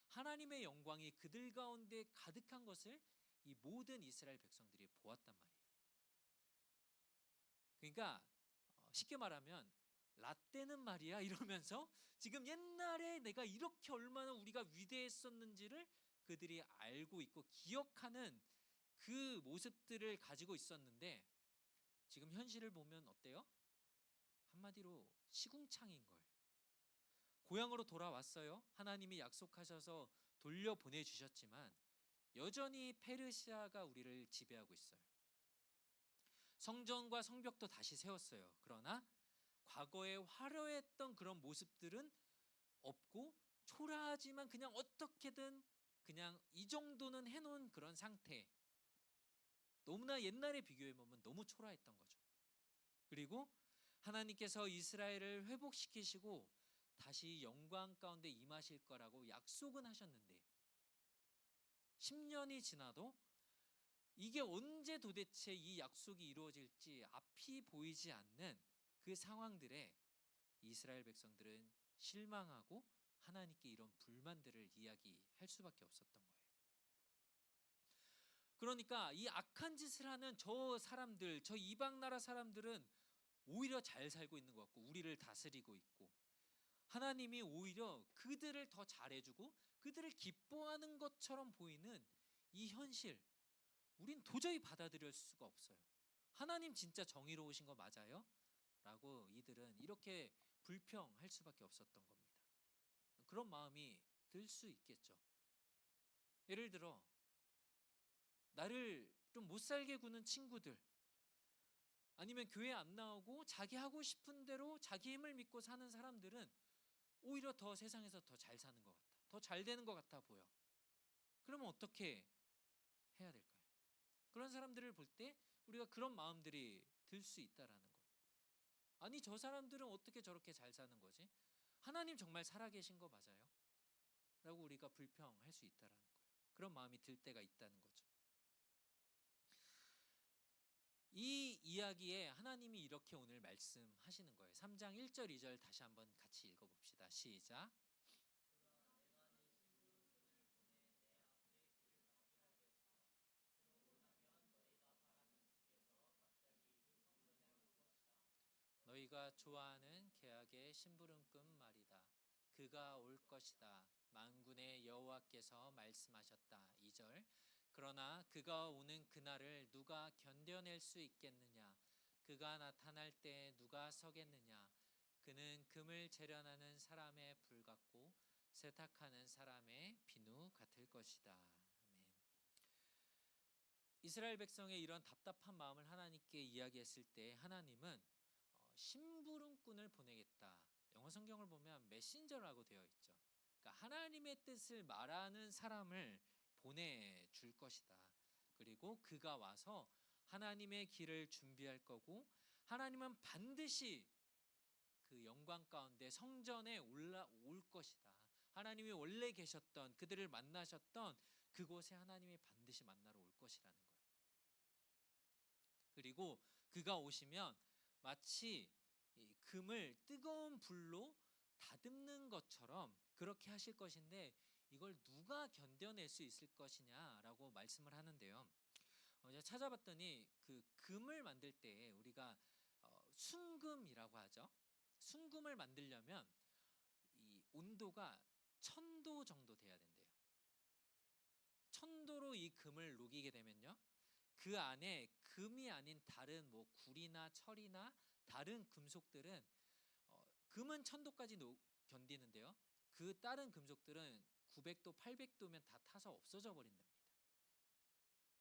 Speaker 1: 하나님의 영광이 그들 가운데 가득한 것을 이 모든 이스라엘 백성들이 보았단 말이에요. 그러니까 쉽게 말하면 라떼는 말이야 이러면서 지금 옛날에 내가 이렇게 얼마나 우리가 위대했었는지를 그들이 알고 있고 기억하는 그 모습들을 가지고 있었는데 지금 현실을 보면 어때요? 한마디로 시궁창인 거예요. 고향으로 돌아왔어요. 하나님이 약속하셔서 돌려보내 주셨지만 여전히 페르시아가 우리를 지배하고 있어요. 성전과 성벽도 다시 세웠어요. 그러나 과거에 화려했던 그런 모습들은 없고 초라하지만 그냥 어떻게든 그냥 이 정도는 해놓은 그런 상태. 너무나 옛날에 비교해보면 너무 초라했던 거죠. 그리고 하나님께서 이스라엘을 회복시키시고 다시 영광 가운데 임하실 거라고 약속은 하셨는데 10년이 지나도 이게 언제 도대체 이 약속이 이루어질지 앞이 보이지 않는 그 상황들에 이스라엘 백성들은 실망하고 하나님께 이런 불만들을 이야기할 수밖에 없었던 거예요. 그러니까 이 악한 짓을 하는 저 사람들, 저 이방 나라 사람들은 오히려 잘 살고 있는 것 같고 우리를 다스리고 있고 하나님이 오히려 그들을 더 잘해주고 그들을 기뻐하는 것처럼 보이는 이 현실, 우린 도저히 받아들일 수가 없어요. 하나님 진짜 정의로우신 거 맞아요? 라고 이들은 이렇게 불평할 수밖에 없었던 겁니다. 그런 마음이 들 수 있겠죠. 예를 들어 나를 좀 못 살게 구는 친구들, 아니면 교회 안 나오고 자기 하고 싶은 대로 자기 힘을 믿고 사는 사람들은 오히려 더 세상에서 더 잘 사는 것 같아. 더 잘 되는 것 같아 보여. 그러면 어떻게 해야 될까요? 그런 사람들을 볼 때 우리가 그런 마음들이 들 수 있다라는 거예요. 아니 저 사람들은 어떻게 저렇게 잘 사는 거지? 하나님 정말 살아계신 거 맞아요? 라고 우리가 불평할 수 있다라는 거예요. 그런 마음이 들 때가 있다는 거죠. 이 이야기에 하나님이 이렇게 오늘 말씀하시는 거예요. 3장 1절 2절 다시 한번 같이 읽어봅시다. 시작. 너희가 좋아하는 계약의 심부름꾼 말이다. 그가 올 것이다. 만군의 여호와께서 말씀하셨다. 2절. 그러나 그가 오는 그날을 누가 견뎌낼 수 있겠느냐? 그가 나타날 때 누가 서겠느냐? 그는 금을 재련하는 사람의 불 같고 세탁하는 사람의 비누 같을 것이다. 아멘. 이스라엘 백성의 이런 답답한 마음을 하나님께 이야기했을 때 하나님은 심부름꾼을 보내겠다. 영어 성경을 보면 메신저라고 되어 있죠. 그러니까 하나님의 뜻을 말하는 사람을 보내줄 것이다. 그리고 그가 와서 하나님의 길을 준비할 거고 하나님은 반드시 그 영광 가운데 성전에 올라올 것이다. 하나님이 원래 계셨던 그들을 만나셨던 그곳에 하나님이 반드시 만나러 올 것이라는 거예요. 그리고 그가 오시면 마치 이 금을 뜨거운 불로 다듬는 것처럼 그렇게 하실 것인데 이걸 누가 견뎌낼 수 있을 것이냐라고 말씀을 하는데요. 제가 찾아봤더니 그 금을 만들 때 우리가 순금이라고 하죠. 순금을 만들려면 이 온도가 1000도 정도 돼야 된대요. 1000도로 이 금을 녹이게 되면요. 그 안에 금이 아닌 다른 뭐 구리나 철이나 다른 금속들은 금은 1000도까지 견디는데요. 그 다른 금속들은 900도, 800도면 다 타서 없어져 버린답니다.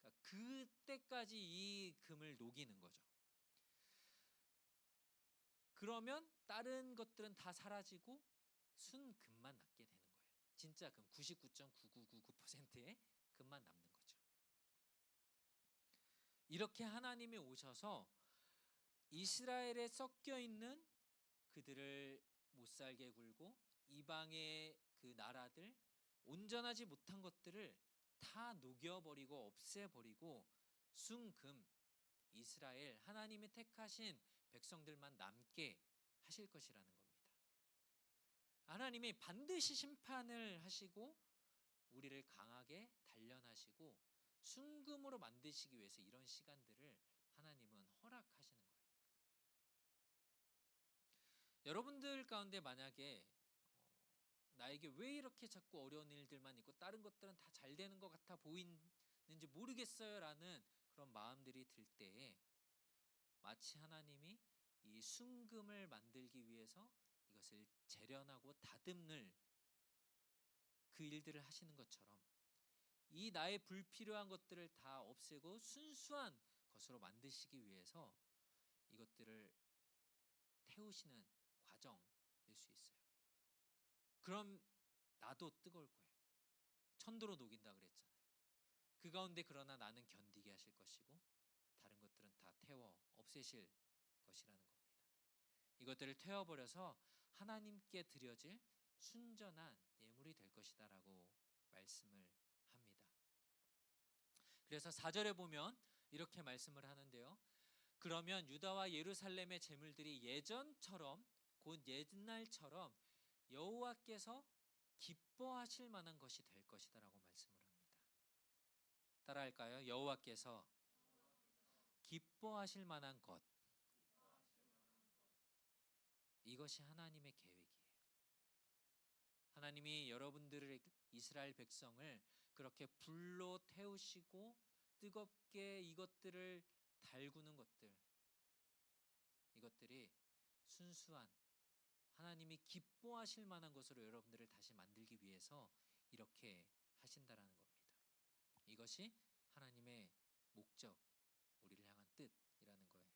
Speaker 1: 그러니까 그때까지 이 금을 녹이는 거죠. 그러면 다른 것들은 다 사라지고 순금만 남게 되는 거예요. 진짜 금 99.9999%의 금만 남는 거죠. 이렇게 하나님이 오셔서 이스라엘에 섞여 있는 그들을 못 살게 굴고 이방의 그 나라들 온전하지 못한 것들을 다 녹여버리고 없애버리고 순금 이스라엘 하나님이 택하신 백성들만 남게 하실 것이라는 겁니다. 하나님이 반드시 심판을 하시고 우리를 강하게 단련하시고 순금으로 만드시기 위해서 이런 시간들을 하나님은 허락하시는 거예요. 여러분들 가운데 만약에 나에게 왜 이렇게 자꾸 어려운 일들만 있고 다른 것들은 다 잘 되는 것 같아 보이는지 모르겠어요 라는 그런 마음들이 들 때에 마치 하나님이 이 순금을 만들기 위해서 이것을 재련하고 다듬는 그 일들을 하시는 것처럼 이 나의 불필요한 것들을 다 없애고 순수한 것으로 만드시기 위해서 이것들을 태우시는 과정일 수 있어요. 그럼 나도 뜨거울 거예요. 1000도로 녹인다 그랬잖아요. 그 가운데 그러나 나는 견디게 하실 것이고 다른 것들은 다 태워 없애실 것이라는 겁니다. 이것들을 태워버려서 하나님께 드려질 순전한 예물이 될 것이다 라고 말씀을 합니다. 그래서 4절에 보면 이렇게 말씀을 하는데요. 그러면 유다와 예루살렘의 제물들이 예전처럼 곧 옛날처럼 여호와께서 기뻐하실 만한 것이 될 것이다 라고 말씀을 합니다. 따라할까요? 여호와께서 기뻐하실 만한 것. 이것이 하나님의 계획이에요. 하나님이 여러분들의 이스라엘 백성을 그렇게 불로 태우시고 뜨겁게 이것들을 달구는 것들, 이것들이 순수한 하나님이 기뻐하실 만한 것으로 여러분들을 다시 만들기 위해서 이렇게 하신다라는 겁니다. 이것이 하나님의 목적, 우리를 향한 뜻이라는 거예요.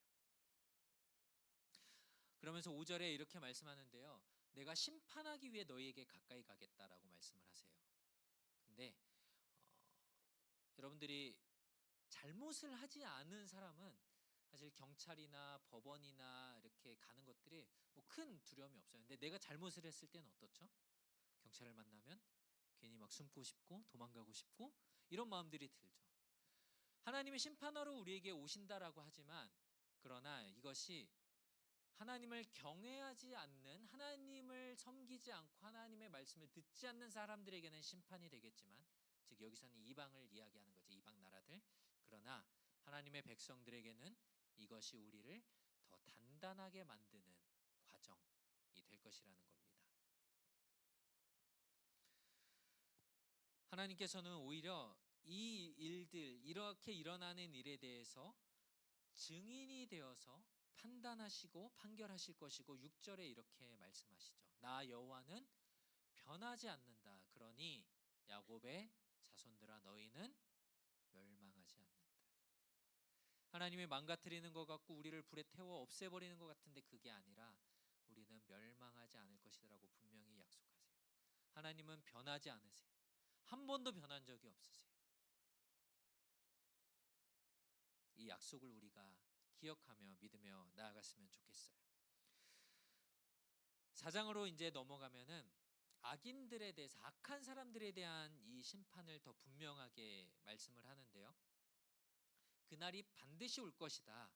Speaker 1: 그러면서 5절에 이렇게 말씀하는데요. 내가 심판하기 위해 너희에게 가까이 가겠다라고 말씀을 하세요. 근데 여러분들이 잘못을 하지 않은 사람은 사실 경찰이나 법원이나 이렇게 가는 것들이 뭐 큰 두려움이 없어요. 근데 내가 잘못을 했을 때는 어떻죠? 경찰을 만나면 괜히 막 숨고 싶고 도망가고 싶고 이런 마음들이 들죠. 하나님의 심판하러 우리에게 오신다라고 하지만 그러나 이것이 하나님을 경외하지 않는 하나님을 섬기지 않고 하나님의 말씀을 듣지 않는 사람들에게는 심판이 되겠지만 즉 여기서는 이방을 이야기하는 거죠. 이방 나라들. 그러나 하나님의 백성들에게는 이것이 우리를 더 단단하게 만드는 과정이 될 것이라는 겁니다. 하나님께서는 오히려 이 일들 이렇게 일어나는 일에 대해서 증인이 되어서 판단하시고 판결하실 것이고 6절에 이렇게 말씀하시죠. 나 여호와는 변하지 않는다. 그러니 야곱의 자손들아 너희는 멸망하지 않는다. 하나님이 망가뜨리는 것 같고 우리를 불에 태워 없애버리는 것 같은데 그게 아니라 우리는 멸망하지 않을 것이라고 분명히 약속하세요. 하나님은 변하지 않으세요. 한 번도 변한 적이 없으세요. 이 약속을 우리가 기억하며 믿으며 나아갔으면 좋겠어요. 4장으로 이제 넘어가면은 악인들에 대해서, 악한 사람들에 대한 이 심판을 더 분명하게 말씀을 하는데요. 그날이 반드시 올 것이다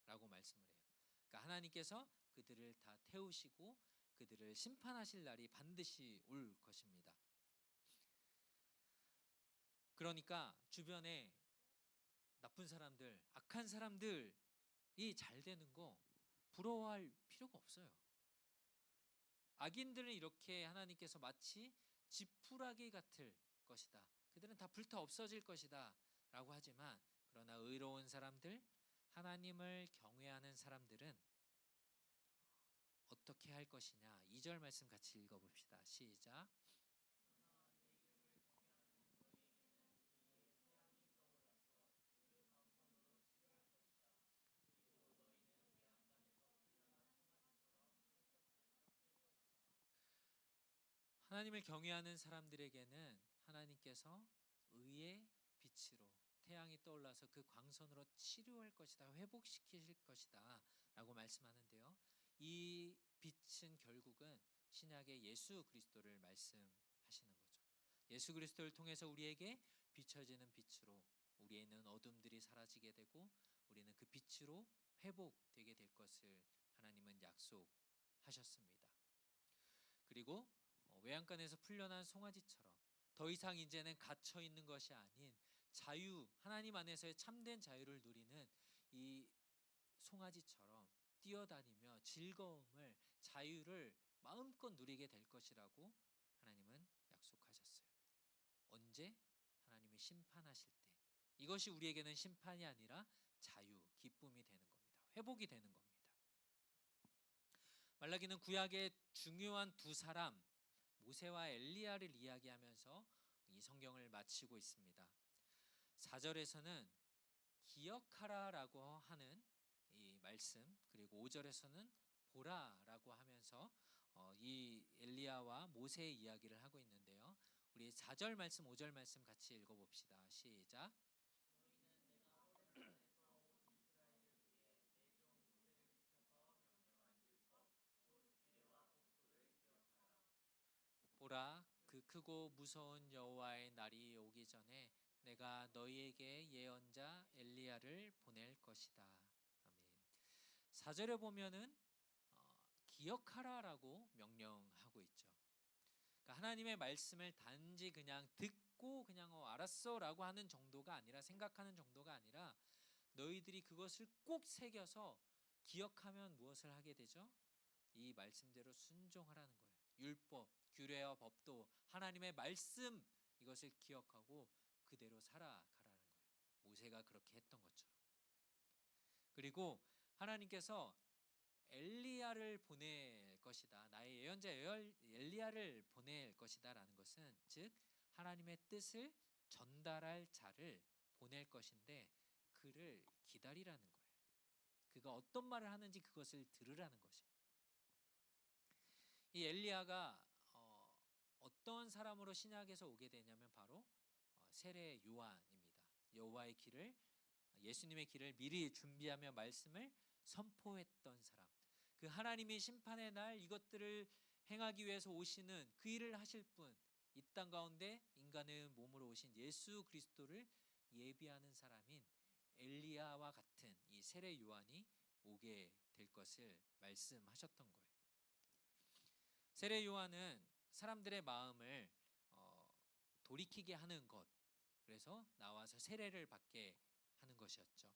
Speaker 1: 라고 말씀을 해요. 그러니까 하나님께서 그들을 다 태우시고 그들을 심판하실 날이 반드시 올 것입니다. 그러니까 주변에 나쁜 사람들, 악한 사람들이 잘 되는 거 부러워할 필요가 없어요. 악인들은 이렇게 하나님께서 마치 지푸라기 같을 것이다, 그들은 다 불타 없어질 것이다 라고 하지만, 그러나 의로운 사람들, 하나님을 경외하는 사람들은 어떻게 할 것이냐. 2절 말씀 같이 읽어봅시다. 시작. 하나님을 경외하는 사람들에게는 하나님께서 의의 빛으로 태양이 떠올라서 그 광선으로 치료할 것이다, 회복시키실 것이다 라고 말씀하는데요. 이 빛은 결국은 신약의 예수 그리스도를 말씀하시는 거죠. 예수 그리스도를 통해서 우리에게 비춰지는 빛으로 우리에 있는 어둠들이 사라지게 되고 우리는 그 빛으로 회복되게 될 것을 하나님은 약속하셨습니다. 그리고 외양간에서 풀려난 송아지처럼 더 이상 이제는 갇혀 있는 것이 아닌 자유, 하나님 안에서의 참된 자유를 누리는 이 송아지처럼 뛰어다니며 즐거움을, 자유를 마음껏 누리게 될 것이라고 하나님은 약속하셨어요. 언제? 하나님이 심판하실 때. 이것이 우리에게는 심판이 아니라 자유, 기쁨이 되는 겁니다. 회복이 되는 겁니다. 말라기는 구약의 중요한 두 사람, 모세와 엘리야를 이야기하면서 이 성경을 마치고 있습니다. 4절에서는 기억하라라고 하는 이 말씀, 그리고 5절에서는 보라라고 하면서 이 엘리야와 모세의 이야기를 하고 있는데요. 우리 4절 말씀, 5절 말씀 같이 읽어봅시다. 시작. 보라, 그 크고 무서운 여호와의 날이 오기 전에 내가 너희에게 예언자 엘리야를 보낼 것이다. 아멘. 4절에 보면은 기억하라라고 명령하고 있죠. 그러니까 하나님의 말씀을 단지 그냥 듣고 그냥 알았어라고 하는 정도가 아니라, 생각하는 정도가 아니라 너희들이 그것을 꼭 새겨서 기억하면 무엇을 하게 되죠? 이 말씀대로 순종하라는 거예요. 율법, 규례와 법도, 하나님의 말씀, 이것을 기억하고 그대로 살아가라는 거예요. 모세가 그렇게 했던 것처럼. 그리고 하나님께서 엘리야를 보낼 것이다, 나의 예언자 엘리야를 보낼 것이다 라는 것은, 즉 하나님의 뜻을 전달할 자를 보낼 것인데 그를 기다리라는 거예요. 그가 어떤 말을 하는지 그것을 들으라는 것이에요. 이 엘리야가 어떤 사람으로 신약에서 오게 되냐면 바로 세례 요한입니다. 여호와의 길을, 예수님의 길을 미리 준비하며 말씀을 선포했던 사람, 그 하나님이 심판의 날 이것들을 행하기 위해서 오시는 그 일을 하실 분, 이 땅 가운데 인간의 몸으로 오신 예수 그리스도를 예비하는 사람인 엘리야와 같은 이 세례 요한이 오게 될 것을 말씀하셨던 거예요. 세례 요한은 사람들의 마음을 돌이키게 하는 것, 그래서 나와서 세례를 받게 하는 것이었죠.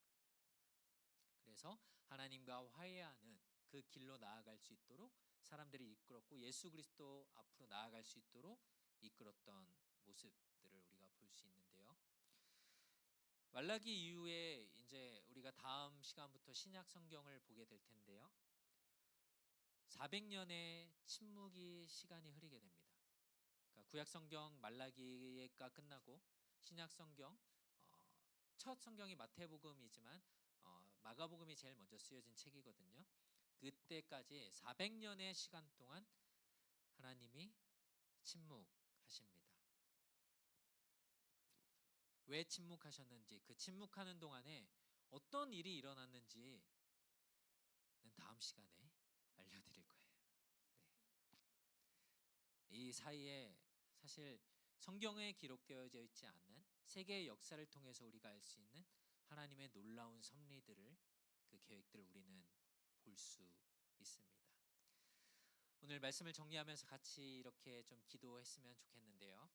Speaker 1: 그래서 하나님과 화해하는 그 길로 나아갈 수 있도록 사람들이 이끌었고, 예수 그리스도 앞으로 나아갈 수 있도록 이끌었던 모습들을 우리가 볼 수 있는데요. 말라기 이후에 이제 우리가 다음 시간부터 신약 성경을 보게 될 텐데요. 400년의 침묵이 시간이 흐르게 됩니다. 그러니까 구약 성경 말라기가 끝나고 신약 성경, 첫 성경이 마태복음이지만 마가복음이 제일 먼저 쓰여진 책이거든요. 그때까지 400년의 시간 동안 하나님이 침묵하십니다. 왜 침묵하셨는지, 그 침묵하는 동안에 어떤 일이 일어났는지는 다음 시간에 알려드릴 거예요. 이 사이에 사실 성경에 기록되어져 있지 않는 세계의 역사를 통해서 우리가 알 수 있는 하나님의 놀라운 섭리들을, 그 계획들을 우리는 볼 수 있습니다. 오늘 말씀을 정리하면서 같이 이렇게 좀 기도했으면 좋겠는데요.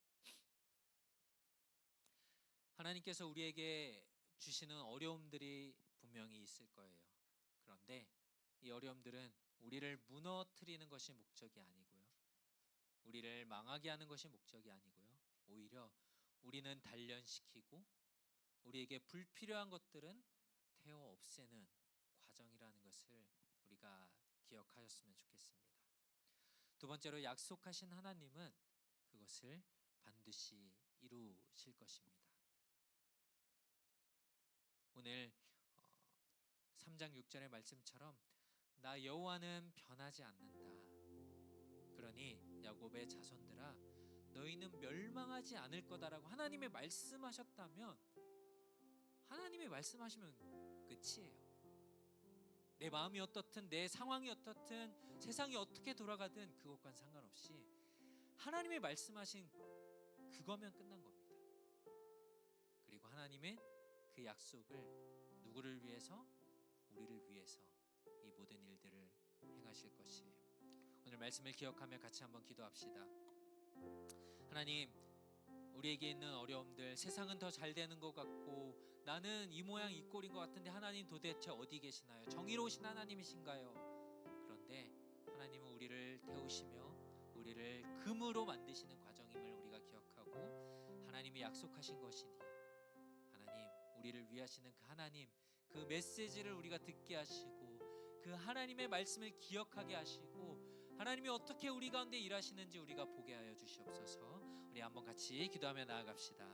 Speaker 1: 하나님께서 우리에게 주시는 어려움들이 분명히 있을 거예요. 그런데 이 어려움들은 우리를 무너뜨리는 것이 목적이 아니고요, 우리를 망하게 하는 것이 목적이 아니고요, 오히려 우리는 단련시키고 우리에게 불필요한 것들은 태워 없애는 과정이라는 것을 우리가 기억하셨으면 좋겠습니다. 두 번째로, 약속하신 하나님은 그것을 반드시 이루실 것입니다. 오늘 3장 6절의 말씀처럼 나 여호와는 변하지 않는다. 그러니 야곱의 자손들아, 너희는 멸망하지 않을 거다라고 하나님이 말씀하셨다면, 하나님이 말씀하시면 끝이에요. 내 마음이 어떻든, 내 상황이 어떻든, 세상이 어떻게 돌아가든 그것과는 상관없이 하나님이 말씀하신 그거면 끝난 겁니다. 그리고 하나님은 그 약속을 누구를 위해서? 우리를 위해서 이 모든 일들을 행하실 것이에요. 오늘 말씀을 기억하며 같이 한번 기도합시다. 하나님, 우리에게 있는 어려움들, 세상은 더 잘 되는 것 같고 나는 이 모양 이 꼴인 것 같은데 하나님 도대체 어디 계시나요? 정의로우신 하나님이신가요? 그런데 하나님은 우리를 태우시며 우리를 금으로 만드시는 과정임을 우리가 기억하고, 하나님이 약속하신 것이니 하나님, 우리를 위하시는 그 하나님, 그 메시지를 우리가 듣게 하시고 그 하나님의 말씀을 기억하게 하시고 하나님이 어떻게 우리 가운데 일하시는지 우리가 보게 하여 주시옵소서. 우리 한번 같이 기도하며 나아갑시다.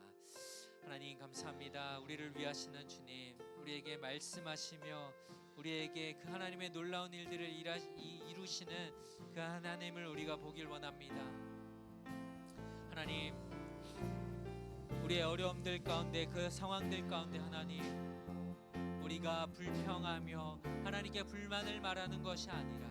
Speaker 1: 하나님 감사합니다. 우리를 위하시는 주님, 우리에게 말씀하시며 우리에게 그 하나님의 놀라운 일들을 이루시는 그 하나님을 우리가 보길 원합니다. 하나님, 우리의 어려움들 가운데, 그 상황들 가운데 하나님, 우리가 불평하며 하나님께 불만을 말하는 것이 아니라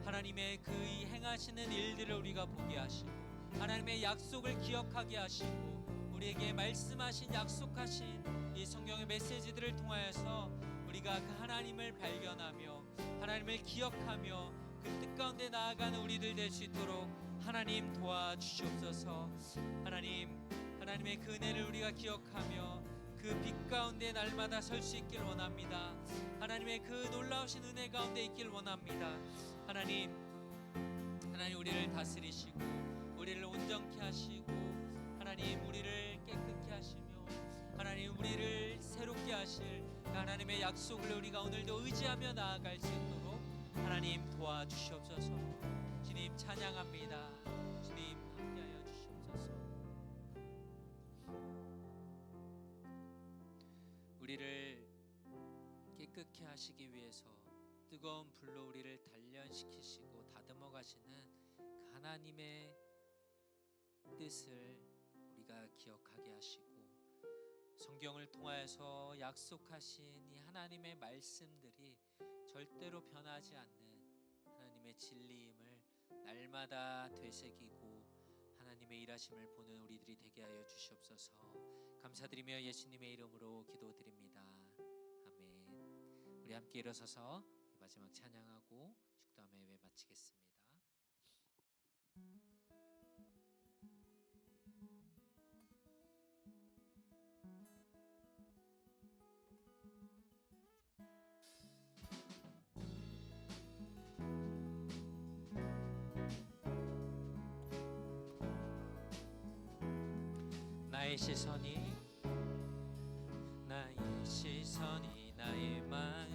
Speaker 1: 하나님의 그 행하시는 일들을 우리가 보게 하시고 하나님의 약속을 기억하게 하시고 우리에게 말씀하신, 약속하신 이 성경의 메시지들을 통하여서 우리가 그 하나님을 발견하며 하나님을 기억하며 그 뜻 가운데 나아가는 우리들 될 수 있도록 하나님 도와주시옵소서. 하나님의 그 은혜를 우리가 기억하며 그 빛 가운데 날마다 설 수 있길 원합니다. 하나님의 그 놀라우신 은혜 가운데 있길 원합니다. 하나님 우리를 다스리시고 우리를 온전케 하시고 하나님 우리를 깨끗게 하시며 하나님 우리를 새롭게 하실 하나님의 약속을 우리가 오늘도 의지하며 나아갈 수 있도록 하나님 도와주시옵소서. 주님 찬양합니다. 주님 함께하여 주시옵소서. 우리를 깨끗게 하시기 위해서 뜨거운 불로 우리를 단련시키시고 다듬어 가시는 그 하나님의 뜻을 우리가 기억하게 하시고 성경을 통하여서 약속하신 이 하나님의 말씀들이 절대로 변하지 않는 하나님의 진리임을 날마다 되새기고 하나님의 일하심을 보는 우리들이 되게 하여 주시옵소서. 감사드리며 예수님의 이름으로 기도드립니다. 아멘. 우리 함께 일어서서 마지막 찬양하고 축도하며 예배 마치겠습니다. 나의 시선이 나의 마음을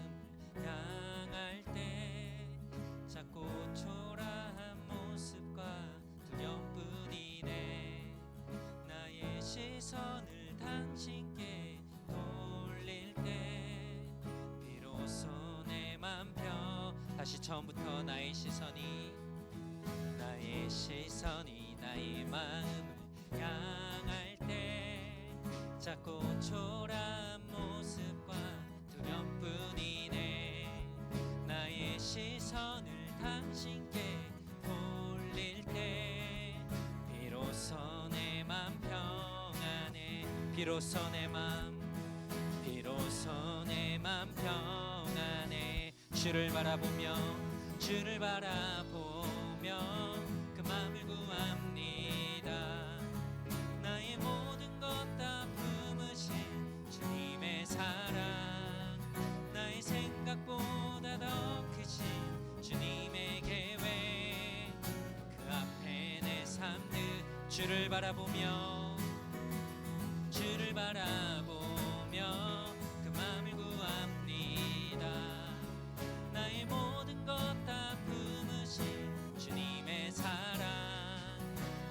Speaker 1: 향할 때 작고 초라한 모습과 두려움뿐이네. 나의 시선을 당신께 돌릴 때 다시 처음부터 나의 시선이 나의 마음을 향할 때 작고 초라한 모습과 두려움뿐이네. 나의 시선을 당신께 돌릴 때 비로소 내 맘 평안해. 비로소 내 맘 평안해. 주를 바라보며 그 맘을 구합니다. 나의 모든 것 다 품으신 주님의 사랑, 나의 생각보다 더 크신 주님의 계획, 그 앞에 내 삶들 주를 바라보며 그 맘을 구합니다. 나의 모든 것 다 품으신 주님의 사랑,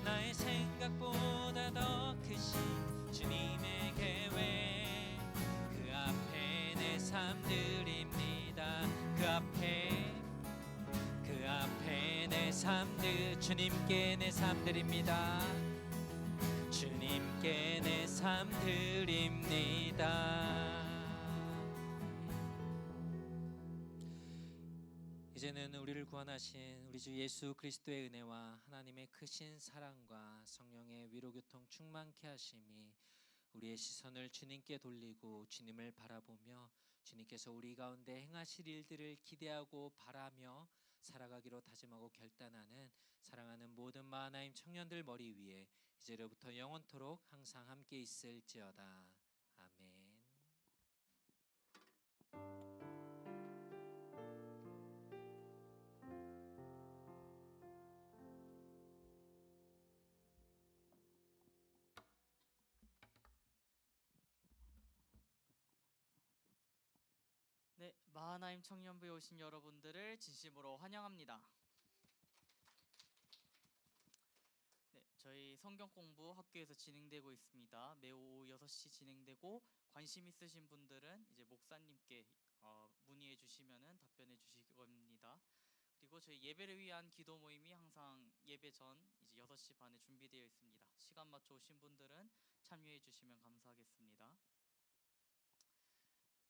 Speaker 1: 나의 생각보다 더 크신 주님의 계획, 그 앞에 내 삶들입니다. 그 앞에 내 삶들, 주님께 내 삶들입니다. 주님께 내 삶드립니다. 이제는 우리를 구원하신 우리 주 예수 그리스도의 은혜와 하나님의 크신 사랑과 성령의 위로교통 충만케 하심이 우리의 시선을 주님께 돌리고 주님을 바라보며 주님께서 우리 가운데 행하실 일들을 기대하고 바라며 살아가기로 다짐하고 결단하는 사랑하는 모든 마하나임 청년들 머리 위에 이제로부터 영원토록 항상 함께 있을지어다. 아멘.
Speaker 4: 네, 마하나임 청년부에 오신 여러분들을 진심으로 환영합니다. 네, 저희 성경 공부 학교에서 진행되고 있습니다. 매우 오후 6시 진행되고 관심 있으신 분들은 이제 목사님께 문의해 주시면은 답변해 주실 겁니다. 그리고 저희 예배를 위한 기도 모임이 항상 예배 전 이제 6시 반에 준비되어 있습니다. 시간 맞춰 오신 분들은 참여해 주시면 감사하겠습니다.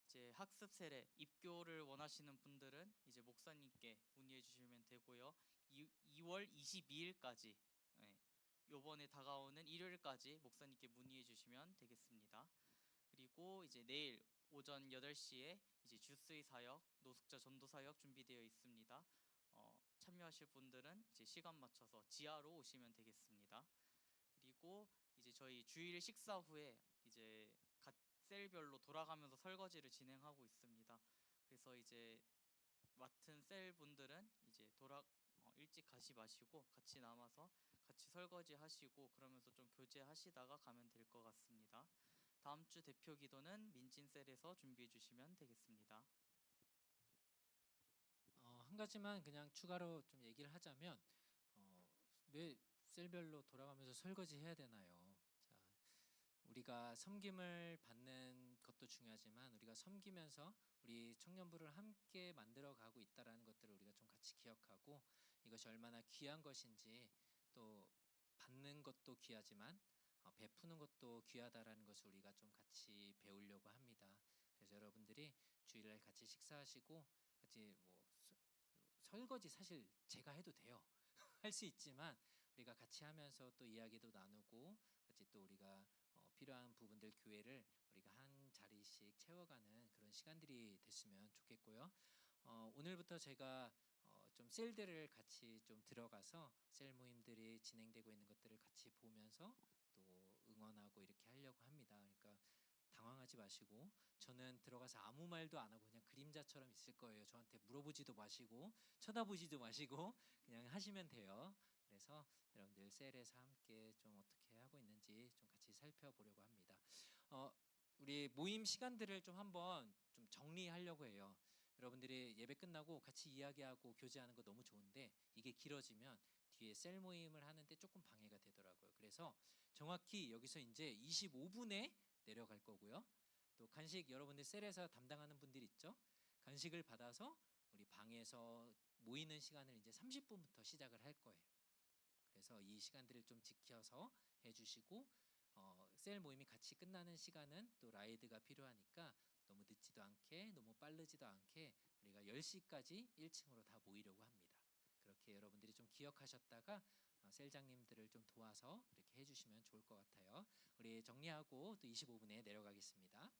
Speaker 4: 이제 학습 세례, 입교를 원하시는 분들은 이제 목사님께 문의해 주시면 되고요. 2월 22일까지 요번에 다가오는 일요일까지 목사님께 문의해 주시면 되겠습니다. 그리고 이제 내일 오전 8시에 이제 주스의 사역, 노숙자 전도 사역 준비되어 있습니다. 참여하실 분들은 이제 시간 맞춰서 지하로 오시면 되겠습니다. 그리고 이제 저희 주일 식사 후에 이제 각 셀별로 돌아가면서 설거지를 진행하고 있습니다. 그래서 이제 맡은 셀 분들은 이제 일찍 가시 마시고 같이 남아서 같이 설거지 하시고 그러면서 좀 교제하시다가 가면 될 것 같습니다. 다음 주 대표 기도는 민진 셀에서 준비해 주시면 되겠습니다.
Speaker 1: 한 가지만 그냥 추가로 좀 얘기를 하자면 왜 셀별로 돌아가면서 설거지 해야 되나요? 자, 우리가 섬김을 받는 것도 중요하지만 우리가 섬기면서 우리 청년부를 함께 만들어가고 있다라는 것들을 우리가 좀 같이 기억하고 이것이 얼마나 귀한 것인지 또 받는 것도 귀하지만 베푸는 것도 귀하다라는 것을 우리가 좀 같이 배우려고 합니다. 그래서 여러분들이 주일날 같이 식사하시고 같이 설거지 사실 제가 해도 돼요. 할 수 있지만 우리가 같이 하면서 또 이야기도 나누고 같이 또 우리가 필요한 부분들 교회를 우리가 한 자리씩 채워가는 그런 시간들이 됐으면 좋겠고요. 오늘부터 제가 좀 셀들을 같이 좀 들어가서 셀 모임들이 진행되고 있는 것들을 같이 보면서 또 응원하고 이렇게 하려고 합니다. 그러니까 당황하지 마시고 저는 들어가서 아무 말도 안 하고 그냥 그림자처럼 있을 거예요. 저한테 물어보지도 마시고 쳐다보지도 마시고 그냥 하시면 돼요. 그래서 여러분들 셀에서 함께 좀 어떻게 하고 있는지 좀 같이 살펴보려고 합니다. 우리 모임 시간들을 좀 한번 좀 정리하려고 해요. 여러분들이 예배 끝나고 같이 이야기하고 교제하는 거 너무 좋은데 이게 길어지면 뒤에 셀 모임을 하는데 조금 방해가 되더라고요. 그래서 정확히 여기서 이제 25분에 내려갈 거고요. 또 간식 여러분들 셀에서 담당하는 분들 있죠? 간식을 받아서 우리 방에서 모이는 시간을 이제 30분부터 시작을 할 거예요. 그래서 이 시간들을 좀 지켜서 해주시고 셀 모임이 같이 끝나는 시간은 또 라이드가 필요하니까 너무 늦지도 않게 너무 빠르지도 않게 우리가 10시까지 1층으로 다 모이려고 합니다. 그렇게 여러분들이 좀 기억하셨다가 셀장님들을 좀 도와서 이렇게 해주시면 좋을 것 같아요. 우리 정리하고 또 25분에 내려가겠습니다.